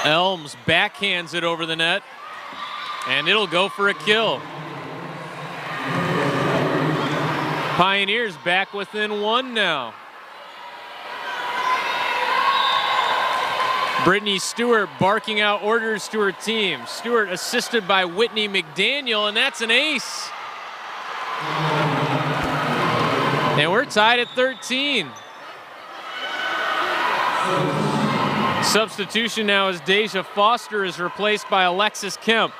Elms backhands it over the net, and it'll go for a kill. Pioneers back within one now. Brittany Stewart barking out orders to her team. Stewart assisted by Whitney McDaniel, and that's an ace. And we're tied at 13. Substitution now as Deja Foster is replaced by Alexis Kemp.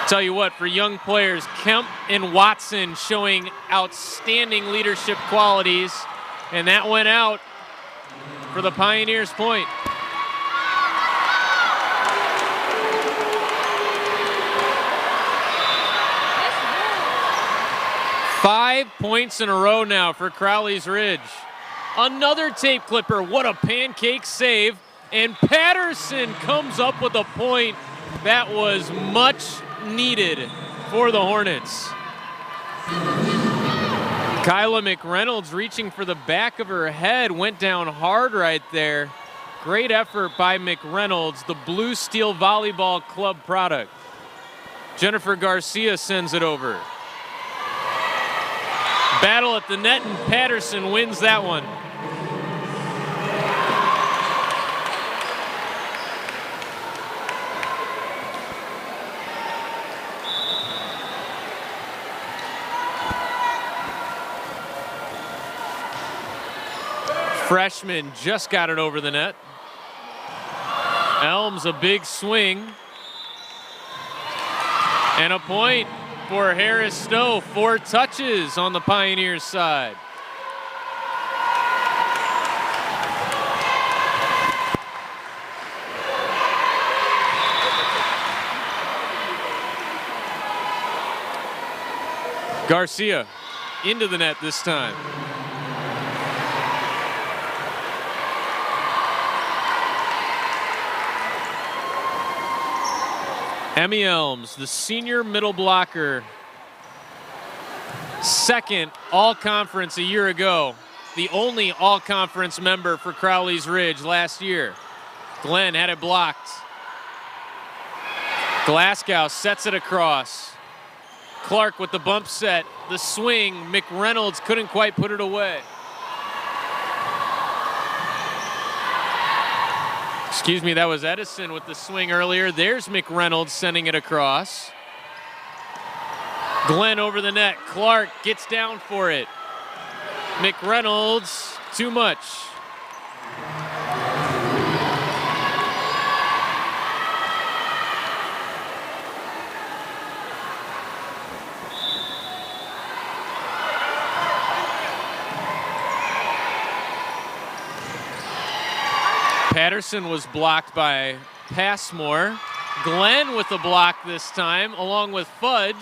Tell you what, for young players, Kemp and Watson showing outstanding leadership qualities, and that went out for the Pioneers' point. Five points in a row now for Crowelys Ridge. Another tape clipper, what a pancake save, and Patterson comes up with a point that was much needed for the Hornets. Kyla McReynolds reaching for the back of her head, went down hard right there. Great effort by McReynolds, the Blue Steel Volleyball Club product. Jennifer Garcia sends it over. Battle at the net, and Patterson wins that one. Freshman just got it over the net. Elms a big swing. And a point for Harris-Stowe. 4 touches on the Pioneers side. Garcia into the net this time. Emmy Elms, the senior middle blocker, second all-conference a year ago, the only all-conference member for Crowelys Ridge last year. Glenn had it blocked. Glasgow sets it across. Clark with the bump set, the swing, McReynolds couldn't quite put it away. Excuse me, that was Edison with the swing earlier. There's McReynolds sending it across. Glenn over the net. Clark gets down for it. McReynolds, too much. Patterson was blocked by Passmore. Glenn with the block this time, along with Fudge.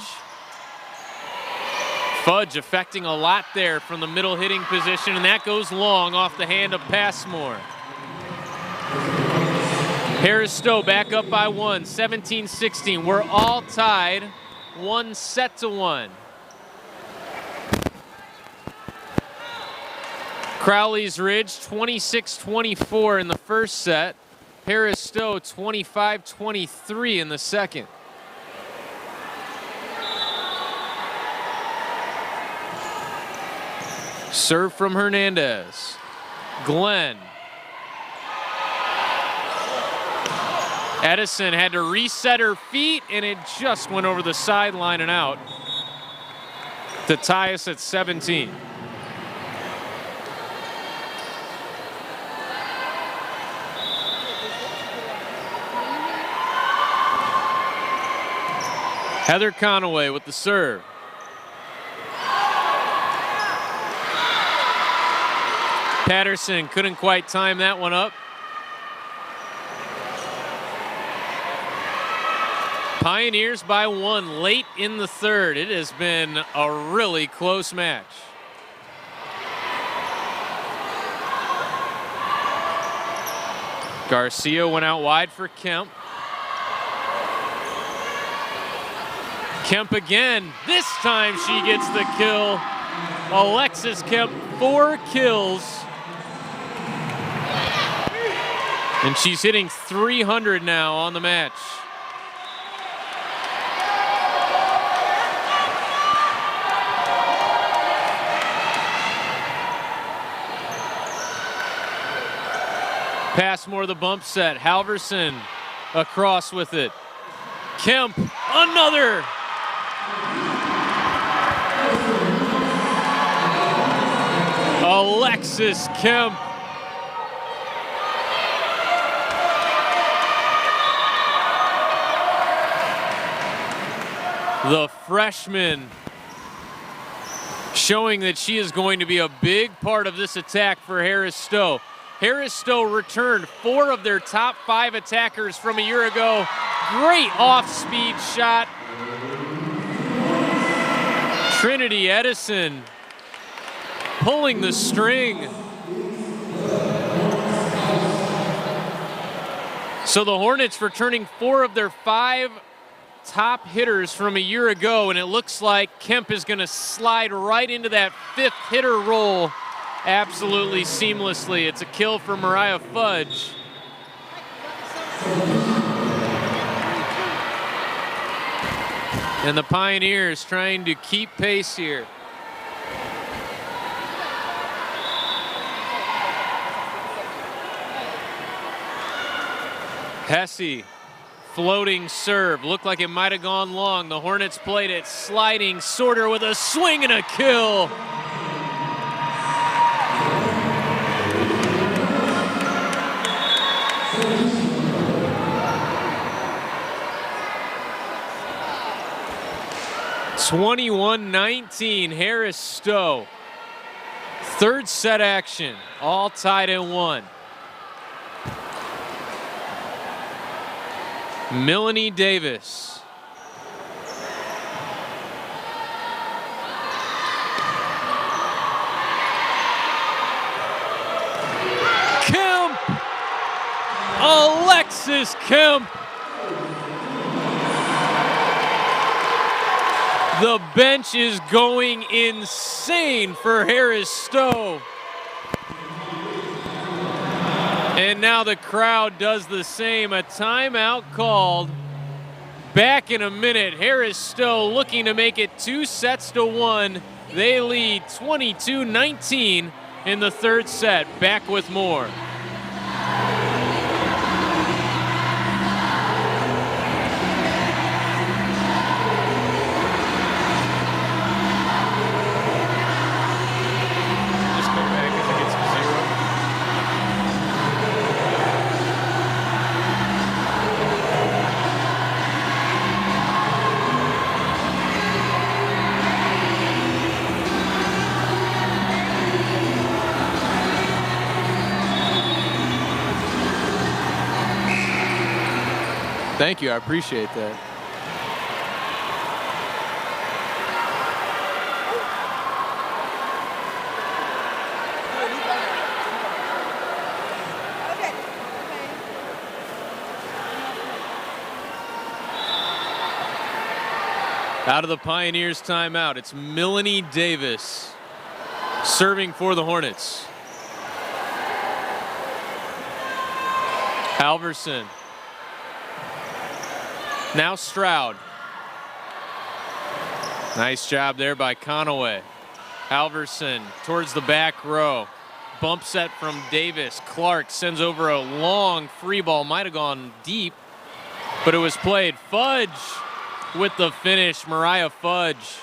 Fudge affecting a lot there from the middle hitting position, and that goes long off the hand of Passmore. Harris-Stowe back up by 1, 17-16. We're all tied, 1-1. Crowelys Ridge 26-24 in the first set. Harris-Stowe 25-23 in the second. Serve from Hernandez. Glenn. Edison had to reset her feet, and it just went over the sideline and out to tie us at 17. Heather Conaway with the serve. Patterson couldn't quite time that one up. Pioneers by 1 late in the third. It has been a really close match. Garcia went out wide for Kemp. Kemp again. This time she gets the kill. Alexis Kemp, 4 kills. And she's hitting 300 now on the match. Passmore the bump set. Halverson across with it. Kemp, another. Alexis Kemp. The freshman showing that she is going to be a big part of this attack for Harris-Stowe. Harris-Stowe returned 4 of their top 5 attackers from a year ago. Great off-speed shot. Trinity Edison pulling the string. So the Hornets returning 4 of their 5 top hitters from a year ago, and it looks like Kemp is going to slide right into that 5th hitter role absolutely seamlessly. It's a kill for Mariah Fudge. And the Pioneers trying to keep pace here. Hesse, floating serve. Looked like it might have gone long. The Hornets played it sliding. Sorter with a swing and a kill. (21-19) Harris-Stowe. 3rd set action, all tied at 1. Melanie Davis. Kemp! Alexis Kemp! The bench is going insane for Harris-Stowe. And now the crowd does the same. A timeout called. Back in a minute. Harris-Stowe looking to make it 2 sets to 1. They lead 22-19 in the 3rd set. Back with more. Thank you, I appreciate that. Out of the Pioneers timeout, it's Melanie Davis serving for the Hornets. Halverson. Now Stroud. Nice job there by Conaway. Halverson towards the back row. Bump set from Davis. Clark sends over a long free ball. Might have gone deep, but it was played. Fudge with the finish. Mariah Fudge.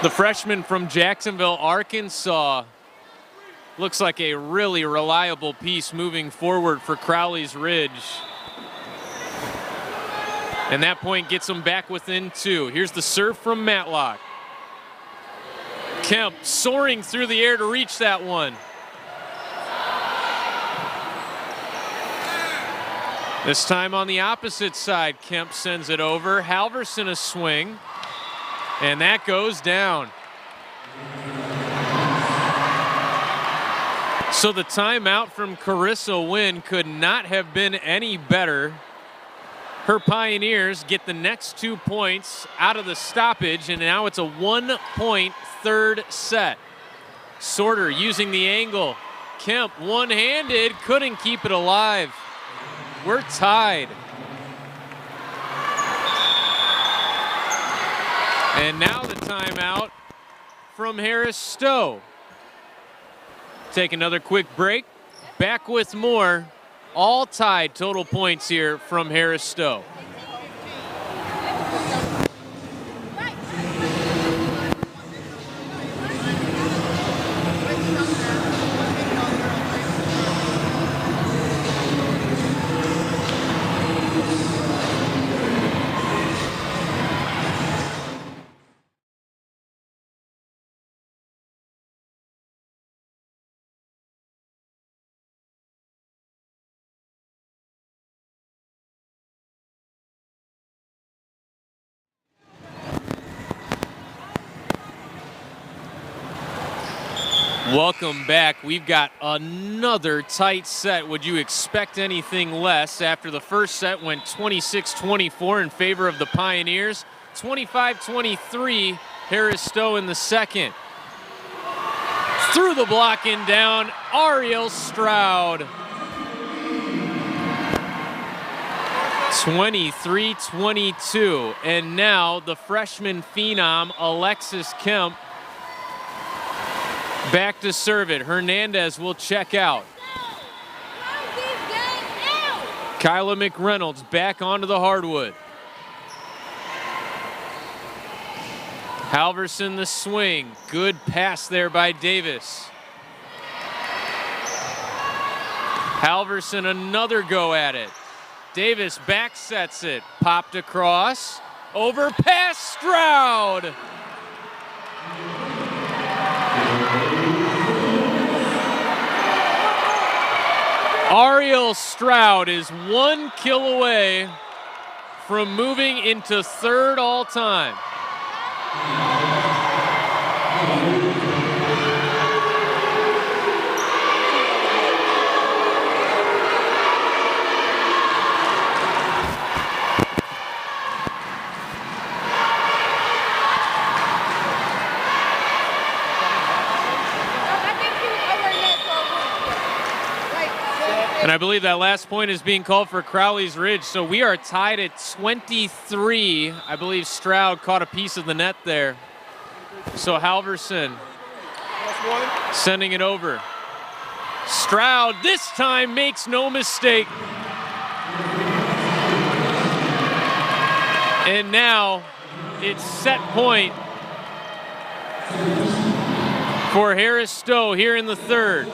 The freshman from Jacksonville, Arkansas. Looks like a really reliable piece moving forward for Crowelys Ridge. And that point gets them back within 2. Here's the serve from Matlock. Kemp soaring through the air to reach that one. This time on the opposite side, Kemp sends it over. Halverson a swing, and that goes down. So the timeout from Carissa Wynn could not have been any better. Her Pioneers get the next 2 points out of the stoppage, and now it's a 1-point third set. Sorter using the angle. Kemp one-handed, couldn't keep it alive. We're tied. And now the timeout from Harris-Stowe. Take another quick break. Back with more. All tied total points here from Harris-Stowe. Welcome back. We've got another tight set. Would you expect anything less? After the first set went 26-24 in favor of the Pioneers, 25-23 Harris-Stowe in the second. Through the block and down, Ariel Stroud. 23-22, and now the freshman phenom Alexis Kemp back to serve it. Hernandez will check out. Kyla McReynolds back onto the hardwood. Halverson the swing. Good pass there by Davis. Halverson another go at it. Davis back sets it. Popped across. Over past Stroud. Ariel Stroud is 1 kill away from moving into third all time. And I believe that last point is being called for Crowelys Ridge. So we are tied at 23. I believe Stroud caught a piece of the net there. So Halverson sending it over. Stroud this time makes no mistake. And now it's set point for Harris-Stowe here in the third.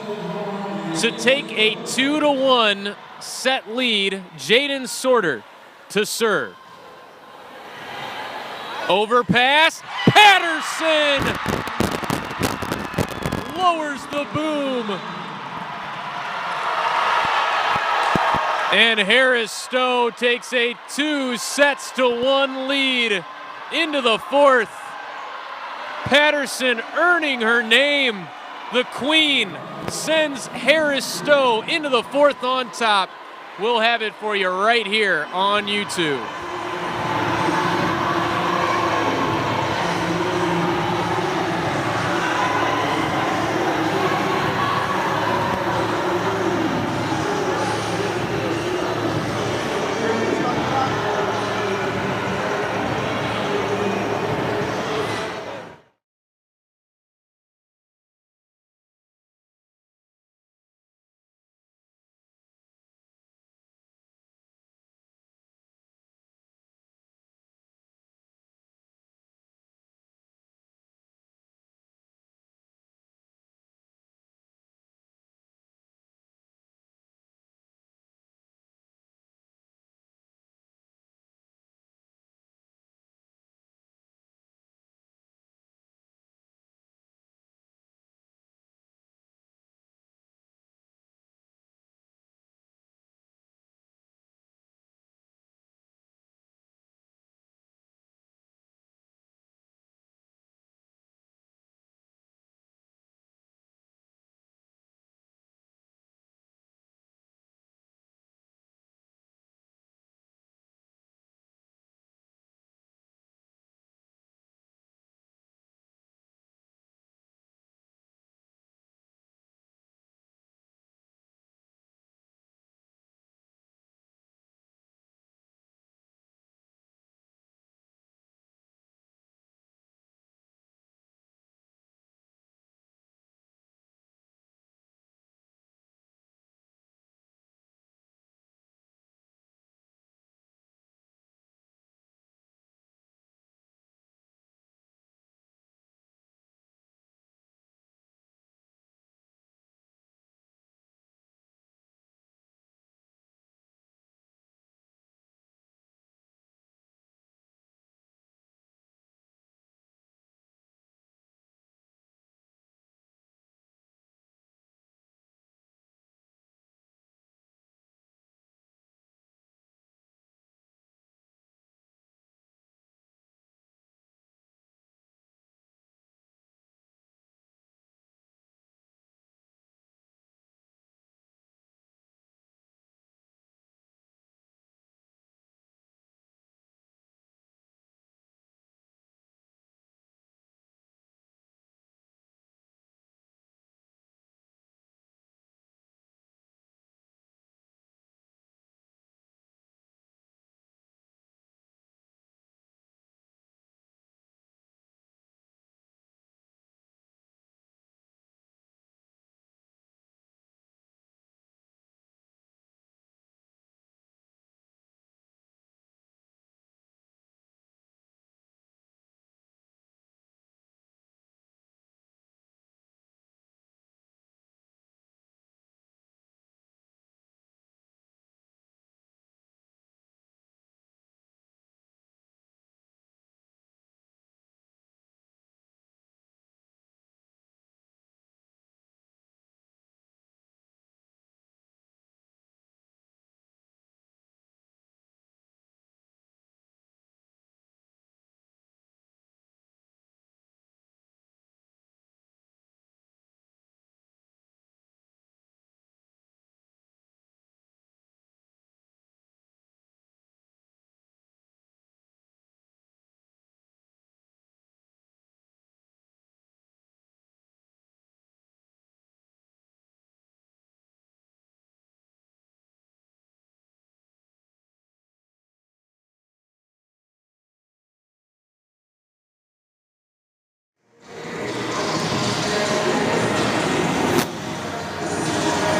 To take a 2-1 set lead, Jaden Sorter to serve. Overpass, Patterson lowers the boom. And Harris-Stowe takes a 2-1 lead into the fourth. Patterson earning her name. The Queen sends Harris-Stowe into the fourth on top. We'll have it for you right here on YouTube.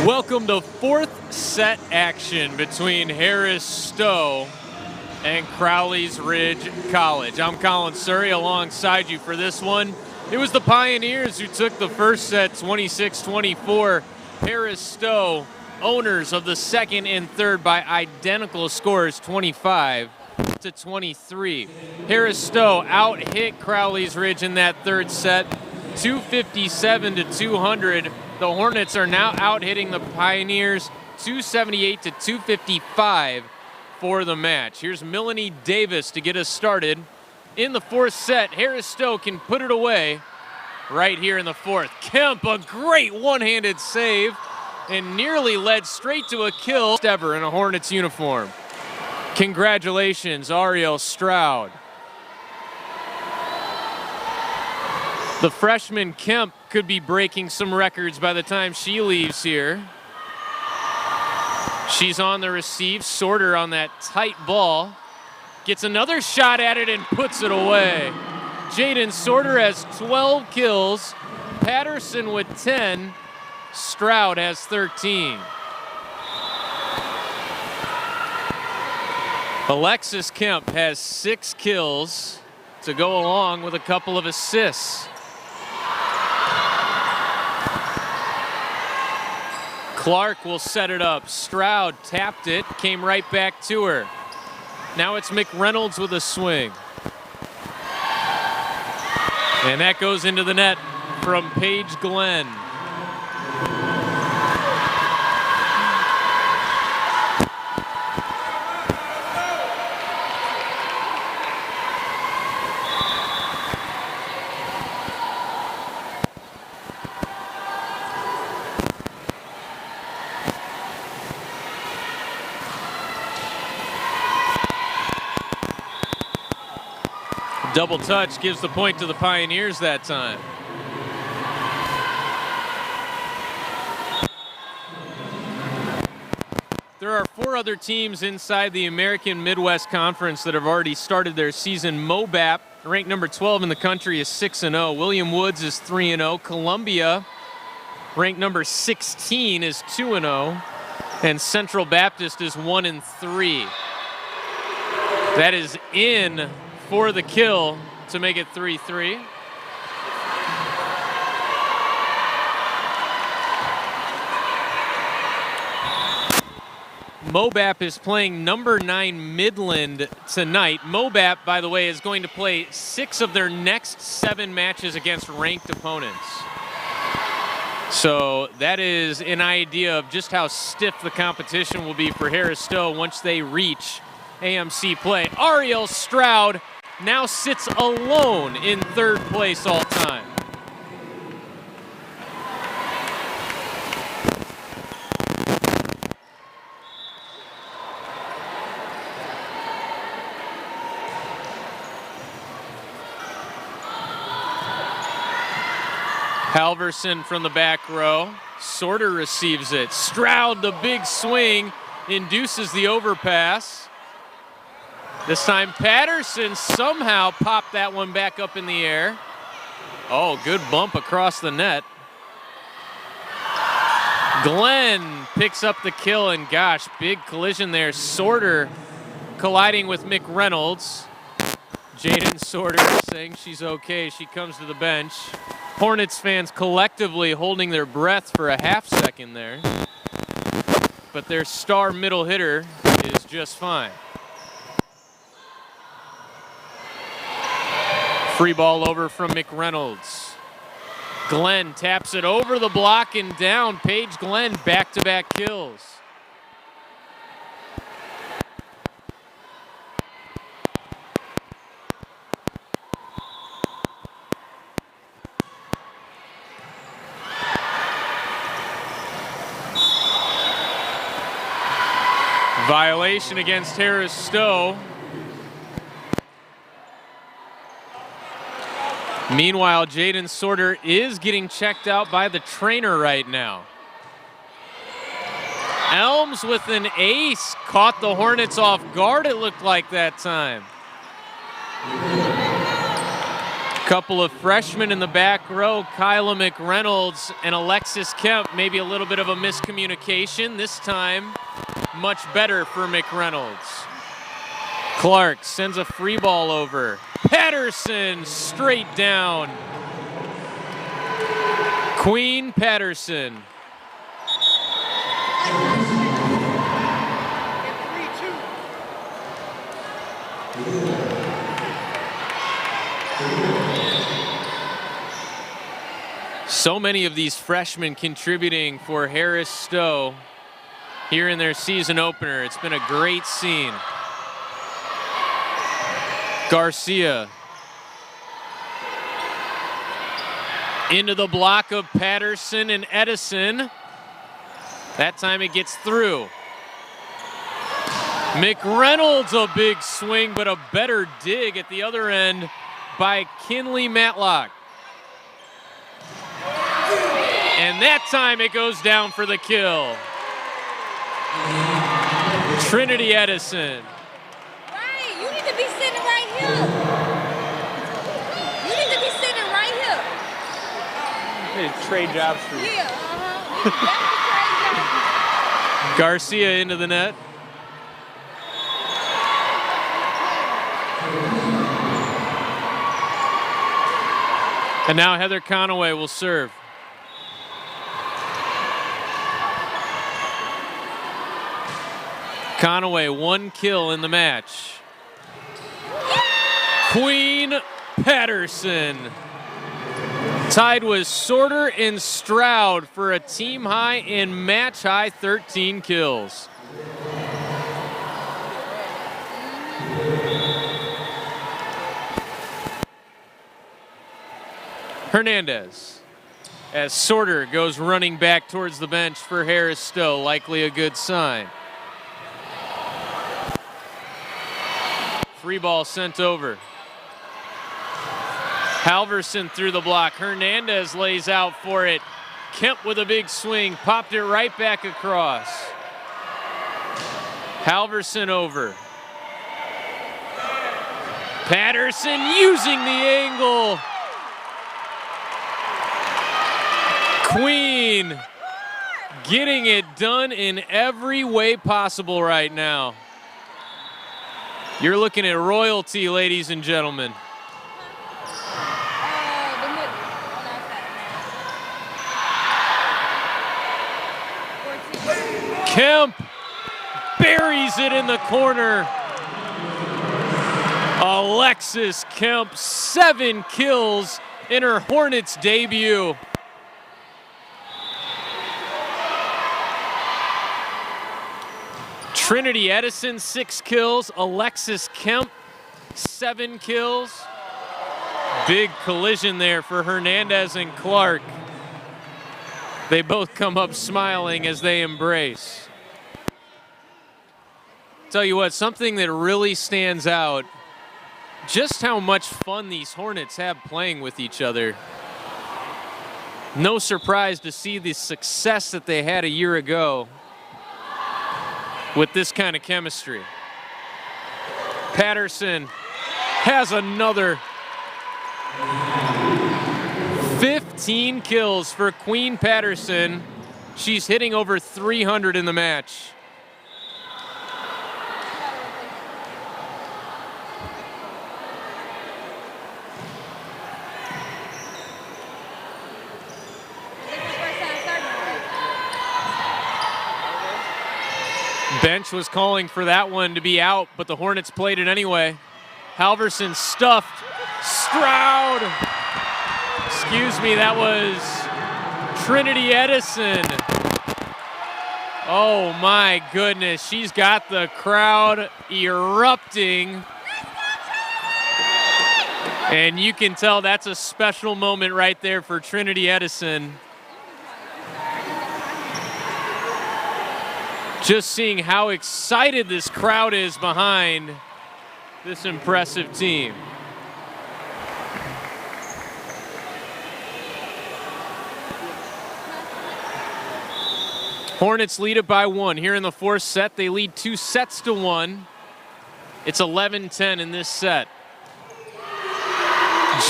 Welcome to fourth set action between Harris-Stowe and Crowelys Ridge College. I'm Colin Surrey alongside you for this one. It was the Pioneers who took the first set 26-24. Harris-Stowe, owners of the second and third by identical scores 25-23. Harris-Stowe out-hit Crowelys Ridge in that third set 257-200. The Hornets are now out-hitting the Pioneers 278-255 for the match. Here's Melanie Davis to get us started. In the fourth set, Harris-Stowe can put it away right here in the fourth. Kemp, a great one-handed save, and nearly led straight to a kill ever in a Hornets uniform. Congratulations, Ariel Stroud. The freshman Kemp could be breaking some records by the time she leaves here. She's on the receive. Sorter on that tight ball. Gets another shot at it and puts it away. Jaden Sorter has 12 kills. Patterson with 10. Stroud has 13. Alexis Kemp has 6 kills to go along with a couple of assists. Clark will set it up. Stroud tapped it, came right back to her. Now it's McReynolds with a swing. And that goes into the net from Paige Glenn. Double touch gives the point to the Pioneers that time. There are 4 other teams inside the American Midwest Conference that have already started their season. Mobap, ranked number 12 in the country, is 6-0. William Woods is 3-0. Columbia, ranked number 16, is 2-0. And Central Baptist is 1-3. That is in for the kill to make it 3-3. Mobap is playing number 9 Midland tonight. Mobap, by the way, is going to play 6 of their next 7 matches against ranked opponents. So that is an idea of just how stiff the competition will be for Harris-Stowe once they reach AMC play. Ariel Stroud now sits alone in third place all time. Halverson from the back row. Sorter receives it. Stroud, the big swing, induces the overpass. This time Patterson somehow popped that one back up in the air. Oh, good bump across the net. Glenn picks up the kill, and gosh, big collision there. Sorter colliding with McReynolds. Jaden Sorter saying she's okay. She comes to the bench. Hornets fans collectively holding their breath for a half second there. But their star middle hitter is just fine. Free ball over from McReynolds. Glenn taps it over the block and down. Paige Glenn back-to-back kills. Violation against Harris-Stowe. Meanwhile, Jaden Sorter is getting checked out by the trainer right now. Elms with an ace caught the Hornets off guard, it looked like that time. Couple of freshmen in the back row, Kyla McReynolds and Alexis Kemp. Maybe a little bit of a miscommunication. This time, much better for McReynolds. Clark sends a free ball over. Patterson straight down. Queen Patterson. So many of these freshmen contributing for Harris-Stowe here in their season opener. It's been a great scene. Garcia into the block of Patterson and Edison. That time it gets through. McReynolds, a big swing, but a better dig at the other end by Kinley Matlock. And that time it goes down for the kill. Trinity Edison. Right, you need to be sitting right here. You need to be sitting right here. We need to trade jobs for you. Yeah, Trade jobs. Garcia into the net. And now Heather Conaway will serve. Conaway, 1 kill in the match. Queen Patterson. Tied with Sorter and Stroud for a team high and match high 13 kills. Hernandez, as Sorter goes running back towards the bench for Harris-Stowe, likely a good sign. Free ball sent over. Halverson through the block. Hernandez lays out for it. Kemp with a big swing, popped it right back across. Halverson over. Patterson using the angle. Queen getting it done in every way possible right now. You're looking at royalty, ladies and gentlemen. Kemp buries it in the corner. Alexis Kemp, 7 kills in her Hornets debut. Trinity Edison, 6 kills. Alexis Kemp, 7 kills. Big collision there for Hernandez and Clark. They both come up smiling as they embrace. Tell you what, something that really stands out, just how much fun these Hornets have playing with each other. No surprise to see the success that they had a year ago with this kind of chemistry. Patterson has another 15 kills for Queen Patterson. She's hitting over 300 in the match. Bench was calling for that one to be out, but the Hornets played it anyway. Halverson stuffed. Stroud. Excuse me, that was Trinity Edison. Oh my goodness, she's got the crowd erupting. And you can tell that's a special moment right there for Trinity Edison. Just seeing how excited this crowd is behind this impressive team. Hornets lead it by 1. Here in the 4th set, they lead 2 sets to 1. It's 11-10 in this set.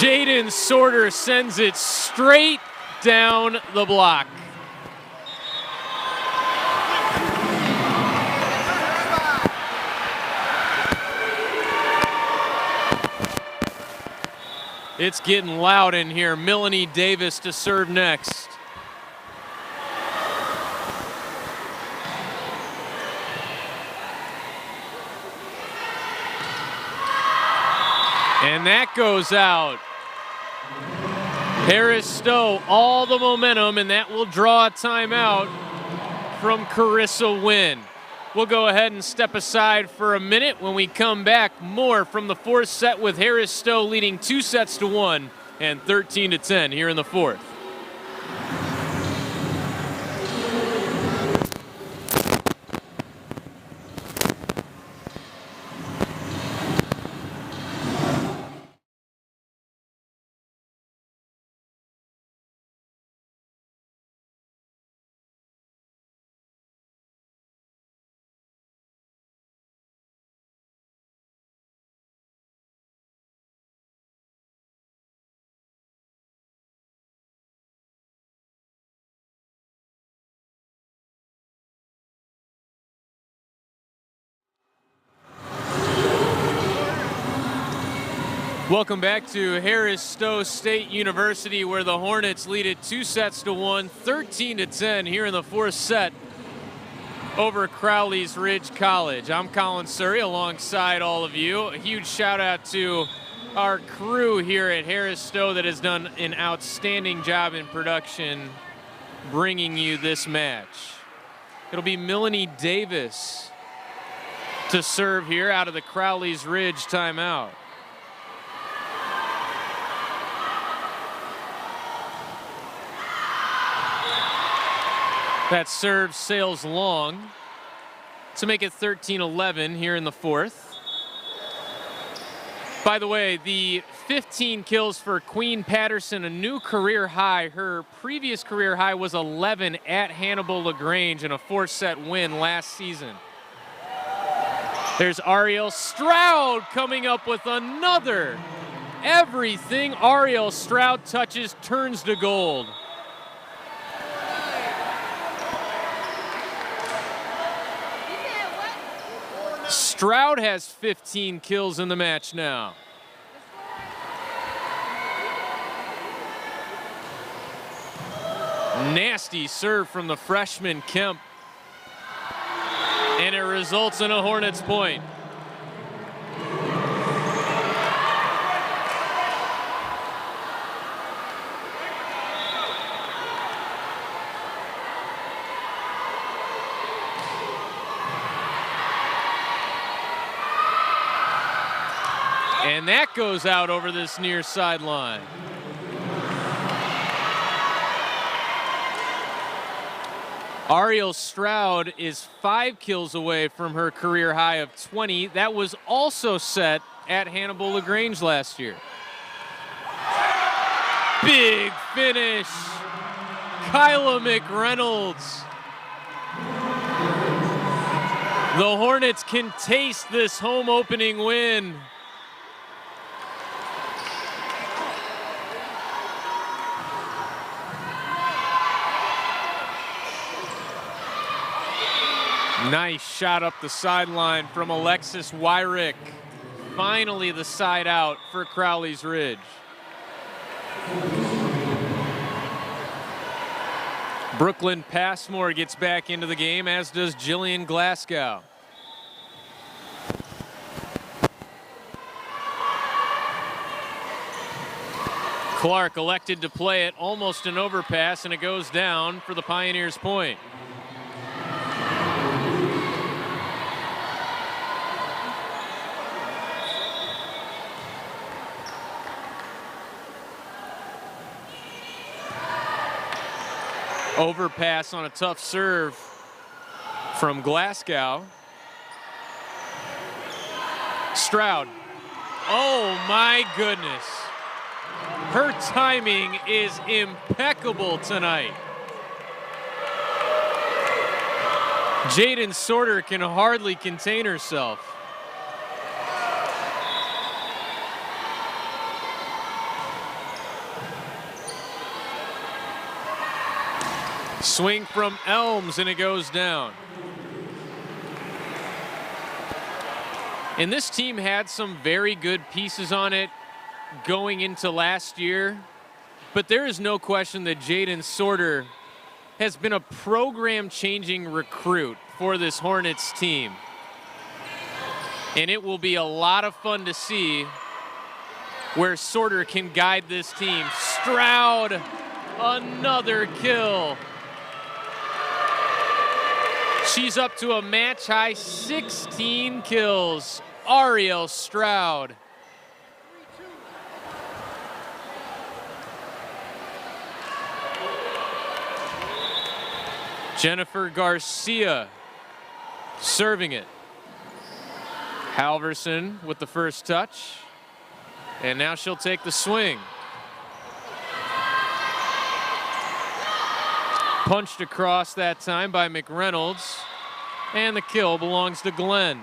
Jaden Sorter sends it straight down the block. It's getting loud in here. Melanie Davis to serve next. And that goes out. Harris-Stowe, all the momentum, and that will draw a timeout from Carissa Wynn. We'll go ahead and step aside for a minute. When we come back, more from the fourth set with Harris-Stowe leading 2-1 and 13-10 here in the fourth. Welcome back to Harris-Stowe State University, where the Hornets lead it 2-1, 13-10 here in the fourth set over Crowelys Ridge College. I'm Colin Surrey alongside all of you. A huge shout out to our crew here at Harris-Stowe that has done an outstanding job in production bringing you this match. It'll be Melanie Davis to serve here out of the Crowelys Ridge timeout. That serve sails long to make it 13-11 here in the fourth. By the way, the 15 kills for Queen Patterson, a new career high. Her previous career high was 11 at Hannibal LaGrange in a 4-set win last season. There's Ariel Stroud coming up with another. Everything Ariel Stroud touches turns to gold. Stroud has 15 kills in the match now. Nasty serve from the freshman Kemp. And it results in a Hornets point. And that goes out over this near sideline. Ariel Stroud is 5 kills away from her career high of 20. That was also set at Hannibal LaGrange last year. Big finish. Kyla McReynolds. The Hornets can taste this home opening win. Nice shot up the sideline from Alexis Wyrick. Finally the side out for Crowelys Ridge. Brooklyn Passmore gets back into the game, as does Jillian Glasgow. Clark elected to play it, almost an overpass, and it goes down for the Pioneers' point. Overpass on a tough serve from Glasgow. Stroud. Oh my goodness. Her timing is impeccable tonight. Jaden Sorter can hardly contain herself. Swing from Elms, and it goes down. And this team had some very good pieces on it going into last year, but there is no question that Jaden Sorter has been a program-changing recruit for this Hornets team. And it will be a lot of fun to see where Sorter can guide this team. Stroud, another kill. She's up to a match-high 16 kills. Ariel Stroud. Jennifer Garcia serving it. Halverson with the first touch. And now she'll take the swing. Punched across that time by McReynolds. And the kill belongs to Glenn.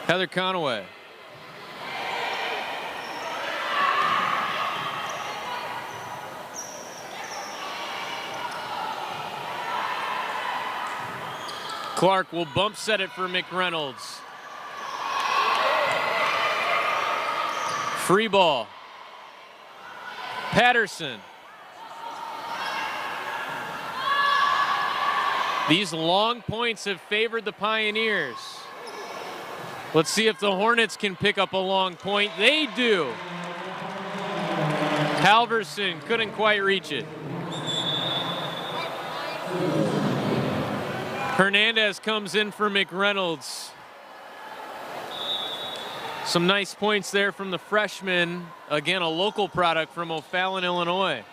Heather Conaway. Clark will bump set it for McReynolds. Free ball. Patterson. These long points have favored the Pioneers. Let's see if the Hornets can pick up a long point. They do. Halverson couldn't quite reach it. Hernandez comes in for McReynolds. Some nice points there from the freshman. Again, a local product from O'Fallon, Illinois.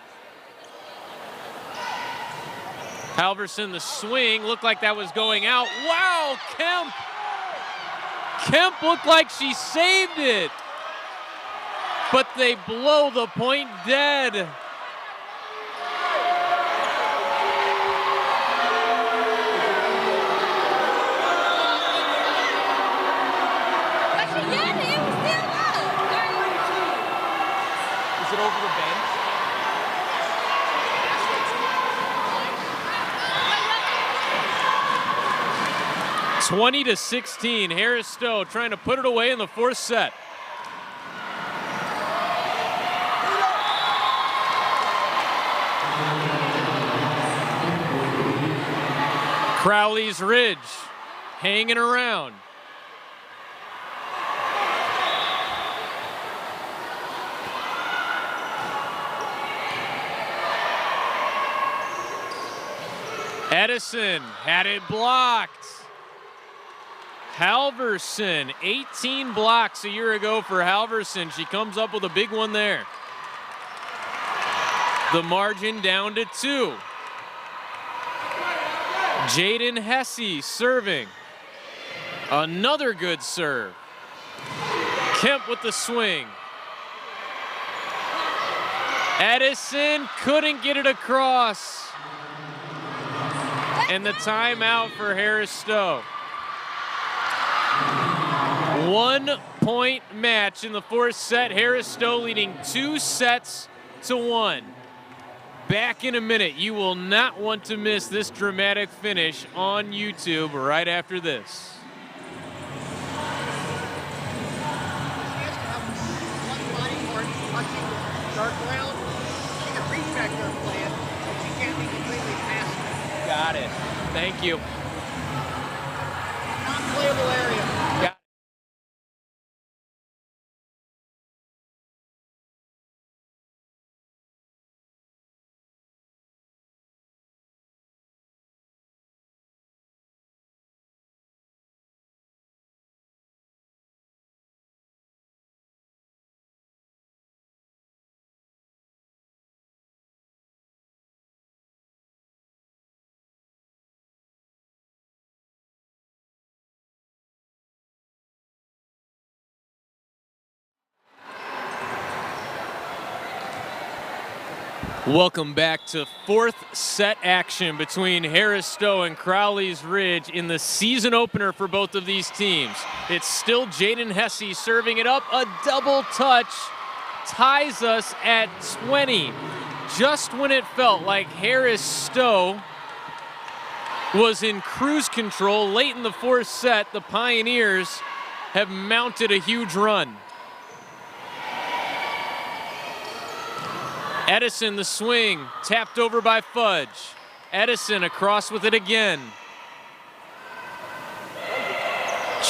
Halverson, the swing, looked like that was going out. Wow, Kemp! Kemp looked like she saved it. But they blow the point dead. Is it over the bench? 20-16, Harris-Stowe trying to put it away in the fourth set. Crowelys Ridge hanging around. Edison had it blocked. Halverson, 18 blocks a year ago for Halverson. She comes up with a big one there. The margin down to 2. Jaden Hesse serving. Another good serve. Kemp with the swing. Edison couldn't get it across. And the timeout for Harris-Stowe. 1 point match in the fourth set. Harris-Stowe leading 2-1. Back in a minute. You will not want to miss this dramatic finish on YouTube right after this. Got it. Thank you. Non-playable area. Welcome back to fourth set action between Harris-Stowe and Crowelys Ridge in the season opener for both of these teams. It's still Jaden Hesse serving it up. A double touch ties us at 20. Just when it felt like Harris-Stowe was in cruise control late in the fourth set, the Pioneers have mounted a huge run. Edison, the swing, tapped over by Fudge. Edison across with it again.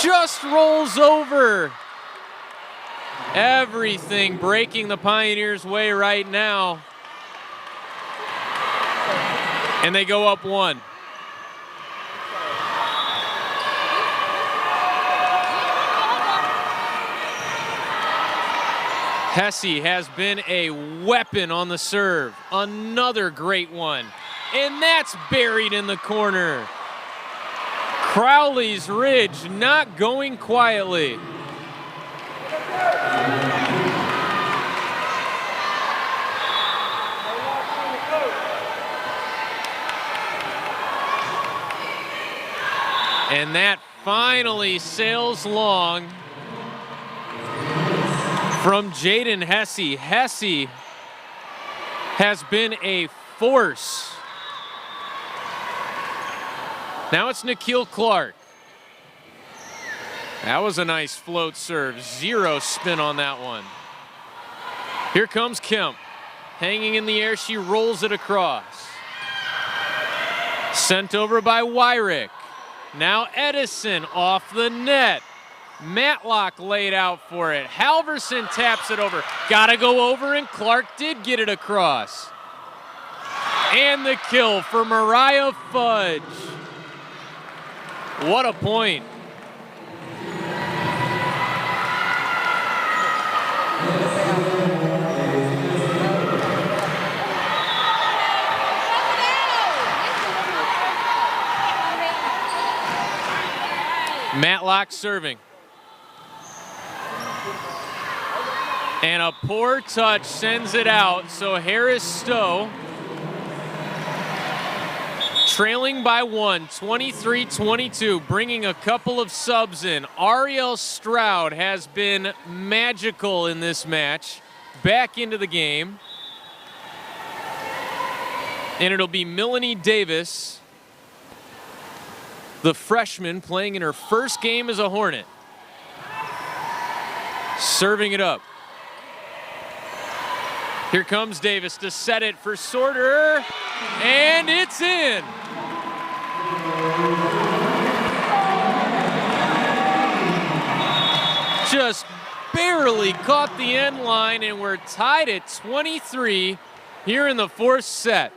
Just rolls over. Everything breaking the Pioneers' way right now. And they go up one. Hesse has been a weapon on the serve. Another great one. And that's buried in the corner. Crowelys Ridge not going quietly. And that finally sails long from Jaden Hesse. Hesse has been a force. Now it's Nikhil Clark. That was a nice float serve. Zero spin on that one. Here comes Kemp. Hanging in the air, she rolls it across. Sent over by Wyrick. Now Edison off the net. Matlock laid out for it. Halverson taps it over. Gotta go over, and Clark did get it across. And the kill for Mariah Fudge. What a point. Matlock serving. And a poor touch sends it out, so Harris-Stowe trailing by one, 23-22, bringing a couple of subs in. Ariel Stroud has been magical in this match, back into the game. And it'll be Melanie Davis, the freshman, playing in her first game as a Hornet. Serving it up. Here comes Davis to set it for Sorter, and it's in. Just barely caught the end line, and we're tied at 23 here in the fourth set.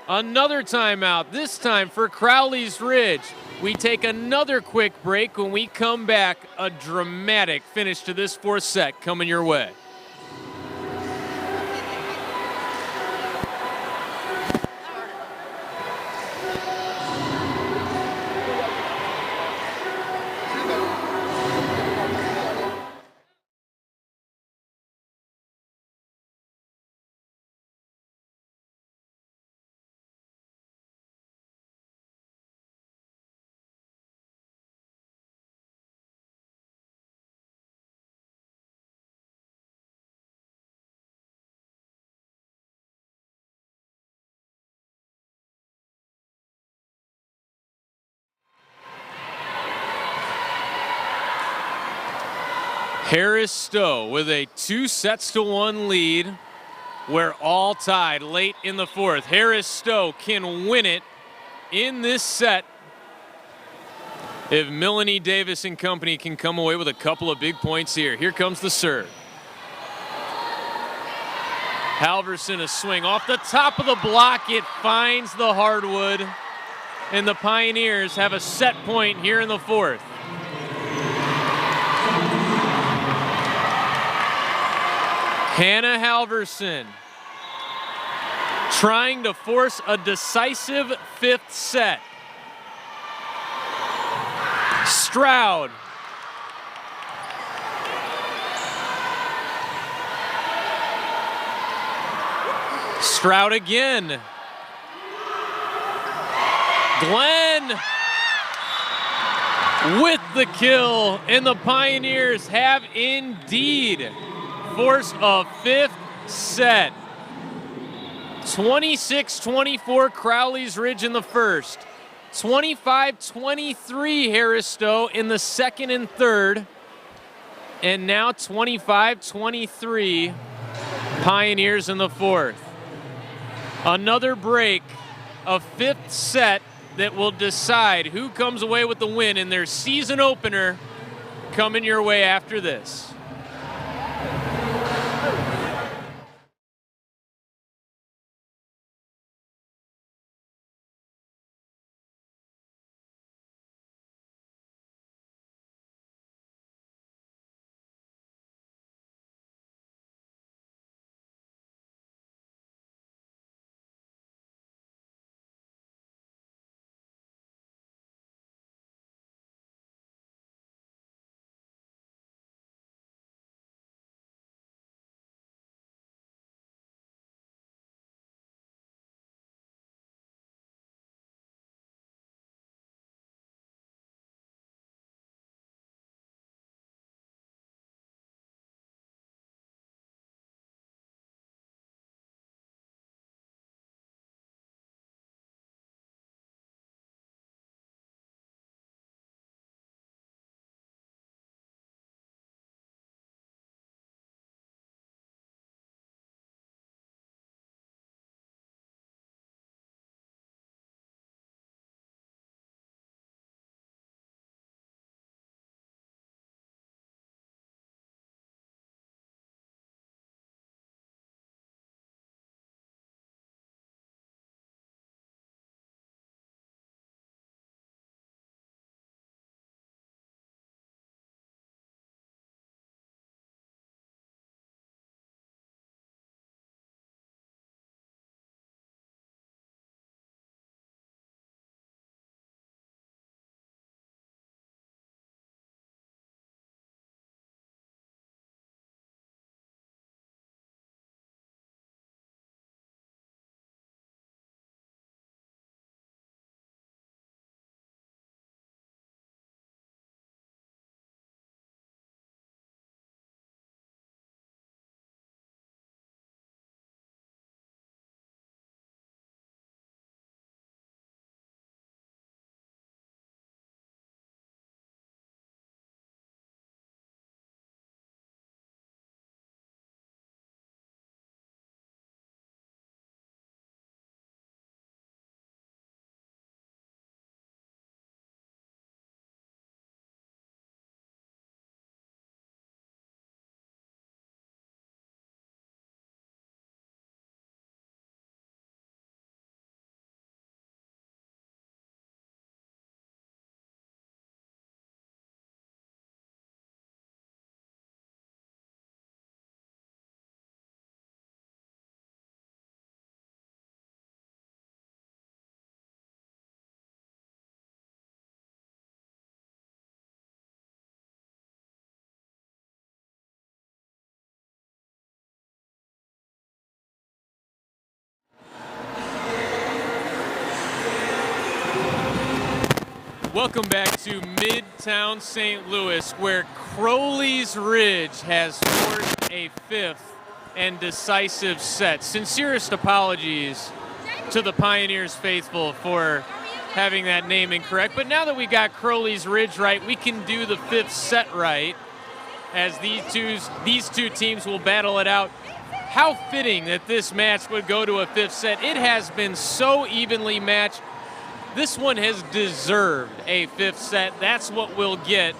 Another timeout, this time for Crowelys Ridge. We take another quick break. When we come back, a dramatic finish to this fourth set coming your way. Harris-Stowe with a 2-1 lead. We're all tied late in the fourth. Harris-Stowe can win it in this set if Melanie Davis and company can come away with a couple of big points here. Here comes the serve. Halverson, a swing off the top of the block. It finds the hardwood, and the Pioneers have a set point here in the fourth. Hannah Halverson trying to force a decisive fifth set. Stroud. Stroud again. Glenn with the kill, and the Pioneers have indeed forced a fifth set. 26-24 Crowelys Ridge in the first. 25-23 Harris-Stowe in the second and third. And now 25-23 Pioneers in the fourth. Another break, a fifth set that will decide who comes away with the win in their season opener, coming your way after this. Welcome back to Midtown St. Louis, where Crowelys Ridge has forced a fifth and decisive set. Sincerest apologies to the Pioneers faithful for having that name incorrect. But now that we got Crowelys Ridge right, we can do the fifth set right, as these two teams will battle it out. How fitting that this match would go to a fifth set. It has been so evenly matched. This one has deserved a fifth set. That's what we'll get.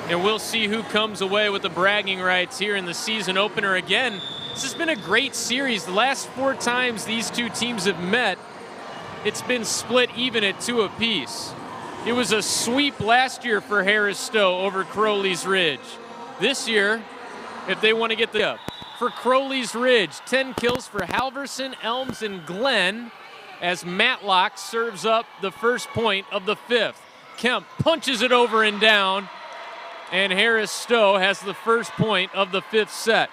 And we'll see who comes away with the bragging rights here in the season opener. Again, this has been a great series. The last 4 times these two teams have met, it's been split even at 2 apiece. It was a sweep last year for Harris-Stowe over Crowelys Ridge. This year, if they want to get the up. For Crowelys Ridge, 10 kills for Halverson, Elms, and Glenn, as Matlock serves up the first point of the fifth. Kemp punches it over and down, and Harris-Stowe has the first point of the fifth set.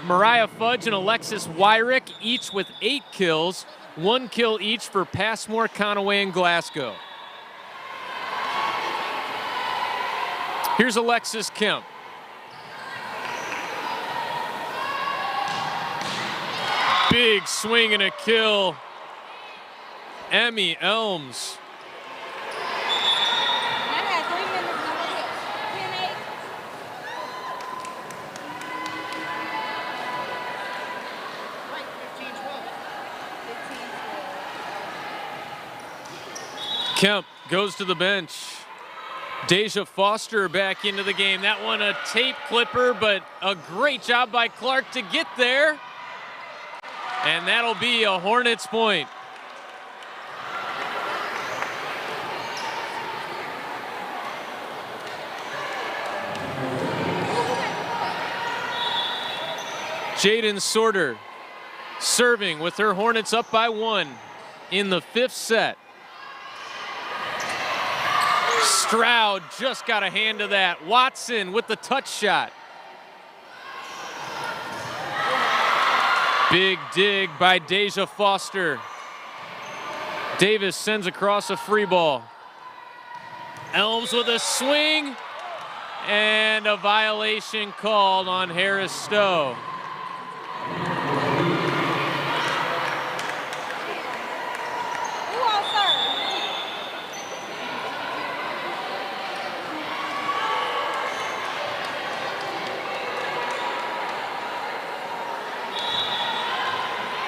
Mariah Fudge and Alexis Wyrick, each with 8 kills. 1 kill each for Passmore, Conaway, and Glasgow. Here's Alexis Kemp. Big swing and a kill. Emmy Elms. That had 3 minutes on the hit. 10-8. Right, 15-12. 15-12. Kemp goes to the bench. Deja Foster back into the game. That one a tape clipper, but a great job by Clark to get there. And that'll be a Hornets point. Jaden Sorter serving with her Hornets up by 1 in the 5th set. Stroud just got a hand of that. Watson with the touch shot. Big dig by Deja Foster. Davis sends across a free ball. Elms with a swing and a violation called on Harris-Stowe. Who on serve?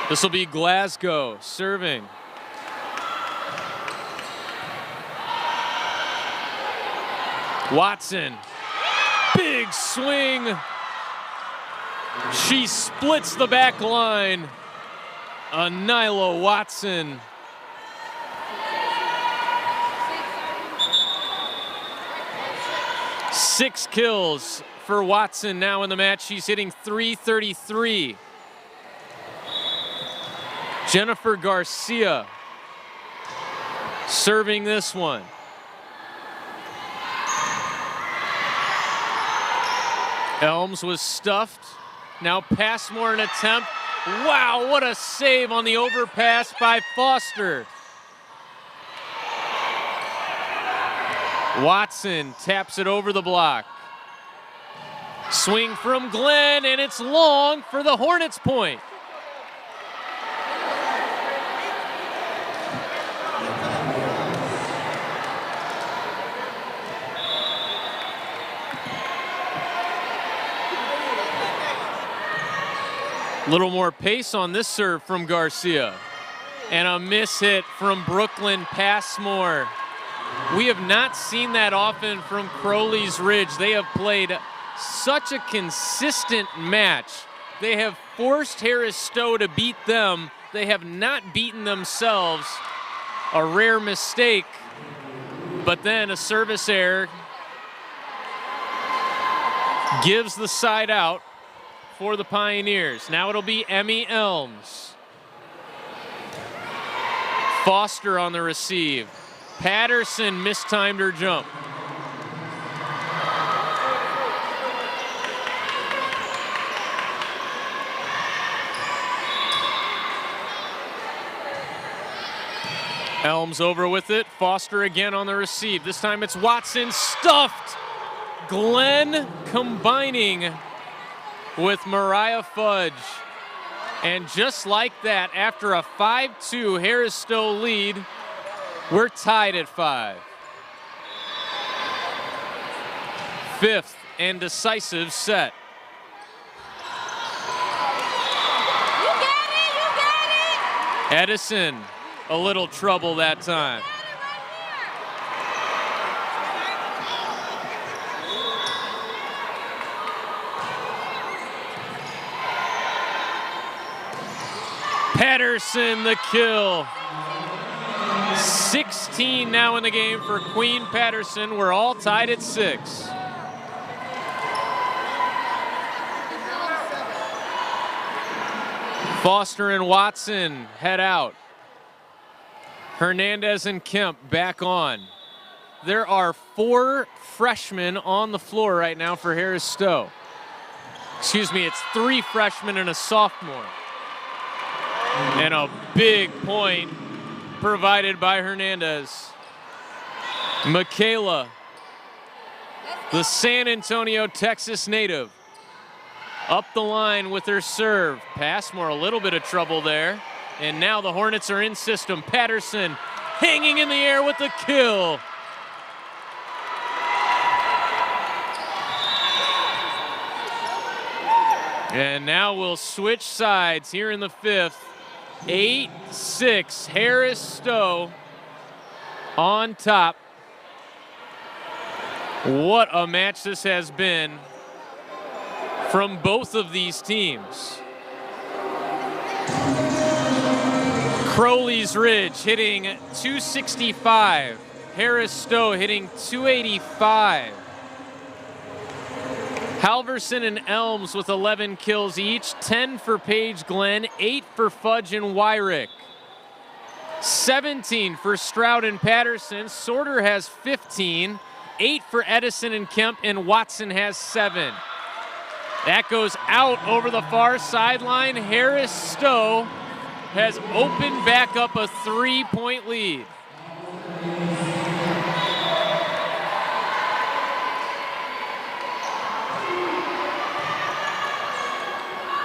This will be Glasgow serving. Watson, big swing. She splits the back line. Nyla Watson. Six kills for Watson now in the match. She's hitting .333. Jennifer Garcia serving this one. Elms was stuffed. Now Passmore an attempt. Wow, what a save on the overpass by Foster. Watson taps it over the block. Swing from Glenn, and it's long for the Hornets point. Little more pace on this serve from Garcia. And a miss hit from Brooklyn Passmore. We have not seen that often from Crowelys Ridge. They have played such a consistent match. They have forced Harris-Stowe to beat them. They have not beaten themselves. A rare mistake, but then a service error gives the side out for the Pioneers. Now it'll be Emmy Elms. Foster on the receive. Patterson mistimed her jump. Elms over with it. Foster again on the receive. This time it's Watson stuffed. Glenn combining with Mariah Fudge. And just like that, after a 5-2 Harris-Stowe lead, we're tied at 5. Fifth and decisive set. You got it, you got it. Edison, a little trouble that time. Patterson the kill. 16 now in the game for Queen Patterson. We're all tied at 6. Foster and Watson head out. Hernandez and Kemp back on. There are 4 freshmen on the floor right now for Harris-Stowe. Excuse me, it's 3 freshmen and a sophomore. And a big point provided by Hernandez. Michaela, the San Antonio, Texas native, up the line with her serve. Passmore, a little bit of trouble there. And now the Hornets are in system. Patterson hanging in the air with the kill. And now we'll switch sides here in the 5th. 8-6, Harris-Stowe on top. What a match this has been from both of these teams. Crowelys Ridge hitting 265. Harris-Stowe hitting 285. Halverson and Elms with 11 kills each, 10 for Paige Glenn, 8 for Fudge and Wyrick. 17 for Stroud and Patterson. Sorter has 15, 8 for Edison and Kemp, and Watson has 7. That goes out over the far sideline. Harris-Stowe has opened back up a 3-point lead.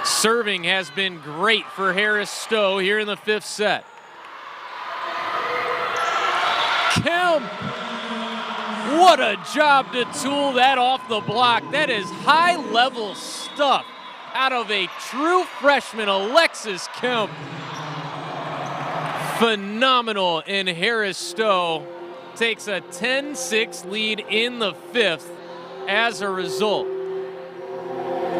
Serving has been great for Harris-Stowe here in the 5th set. Kemp! What a job to tool that off the block. That is high-level stuff out of a true freshman, Alexis Kemp. Phenomenal, and Harris-Stowe takes a 10-6 lead in the 5th as a result.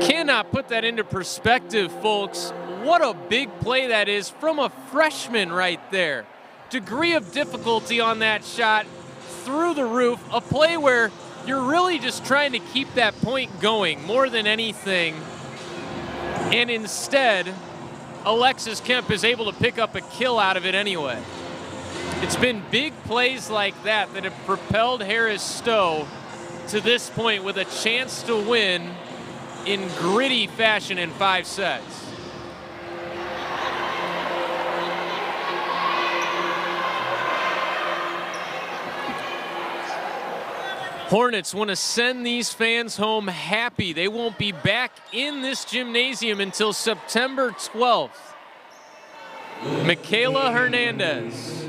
Cannot put that into perspective, folks. What a big play that is from a freshman right there. Degree of difficulty on that shot through the roof. A play where you're really just trying to keep that point going more than anything. And instead, Alexis Kemp is able to pick up a kill out of it anyway. It's been big plays like that that have propelled Harris-Stowe to this point with a chance to win in gritty fashion in 5 sets. Hornets want to send these fans home happy. They won't be back in this gymnasium until September 12th. Michaela Hernandez.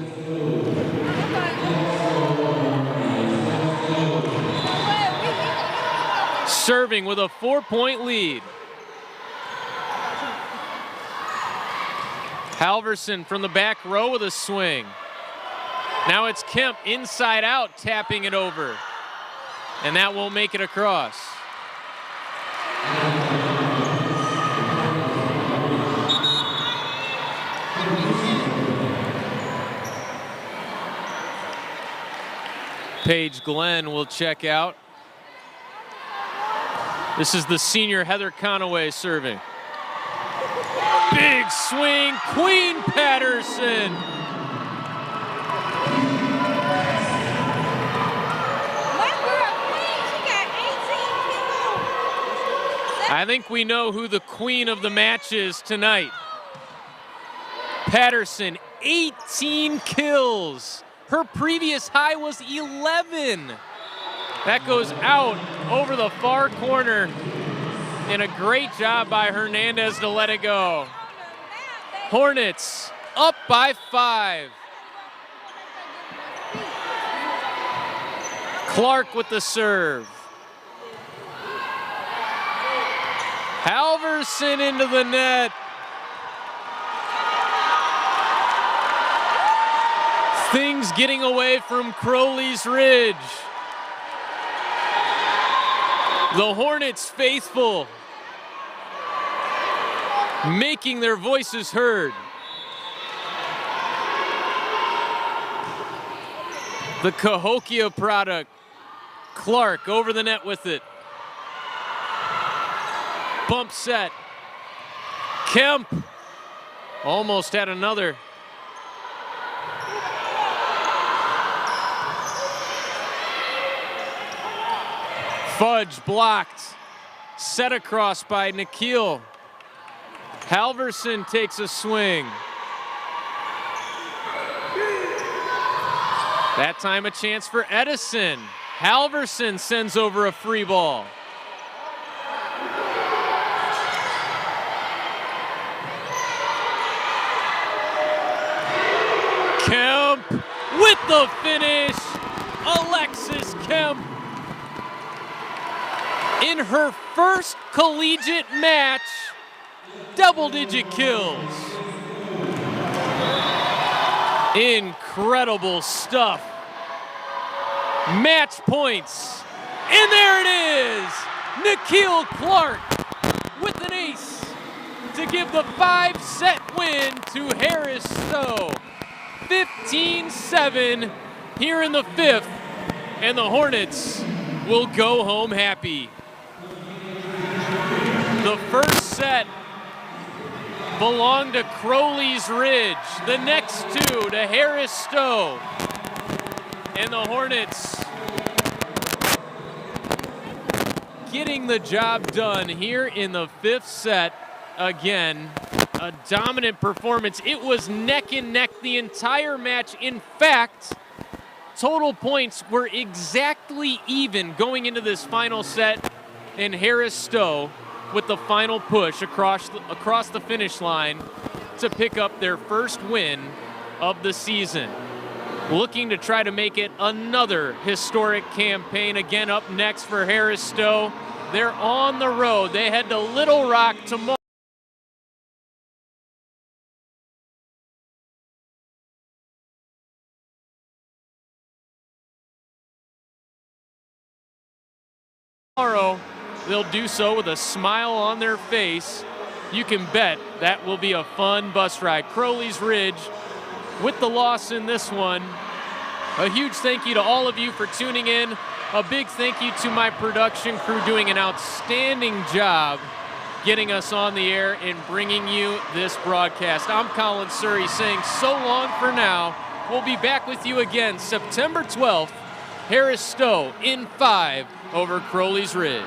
Serving with a 4-point lead. Halverson from the back row with a swing. Now it's Kemp inside out, tapping it over. And that won't make it across. Paige Glenn will check out. This is the senior Heather Conaway serving. Big swing, Queen Patterson. I think we know who the queen of the match is tonight. Patterson, 18 kills. Her previous high was 11. That goes out over the far corner. And a great job by Hernandez to let it go. Hornets up by 5. Clark with the serve. Halverson into the net. Things getting away from Crowelys Ridge. The Hornets faithful making their voices heard. The Cahokia product. Clark over the net with it. Bump set. Kemp almost had another. Fudge blocked. Set across by Nikhil. Halverson takes a swing. That time a chance for Edison. Halverson sends over a free ball. Kemp with the finish. Alexis Kemp, in her first collegiate match, double-digit kills. Incredible stuff. Match points. And there it is. Nikhil Clark with an ace to give the 5-set win to Harris-Stowe. 15-7 here in the 5th, and the Hornets will go home happy. The first set belonged to Crowelys Ridge. The next two to Harris-Stowe. And the Hornets getting the job done here in the 5th set. Again, a dominant performance. It was neck and neck the entire match. In fact, total points were exactly even going into this final set, and Harris-Stowe with the final push across the finish line to pick up their first win of the season. Looking to try to make it another historic campaign. Again, up next for Harris-Stowe, they're on the road. They head to Little Rock tomorrow. They'll do so with a smile on their face. You can bet that will be a fun bus ride. Crowelys Ridge with the loss in this one. A huge thank you to all of you for tuning in. A big thank you to my production crew doing an outstanding job getting us on the air and bringing you this broadcast. I'm Colin Surrey saying so long for now. We'll be back with you again September 12th. Harris-Stowe in 5 over Crowelys Ridge.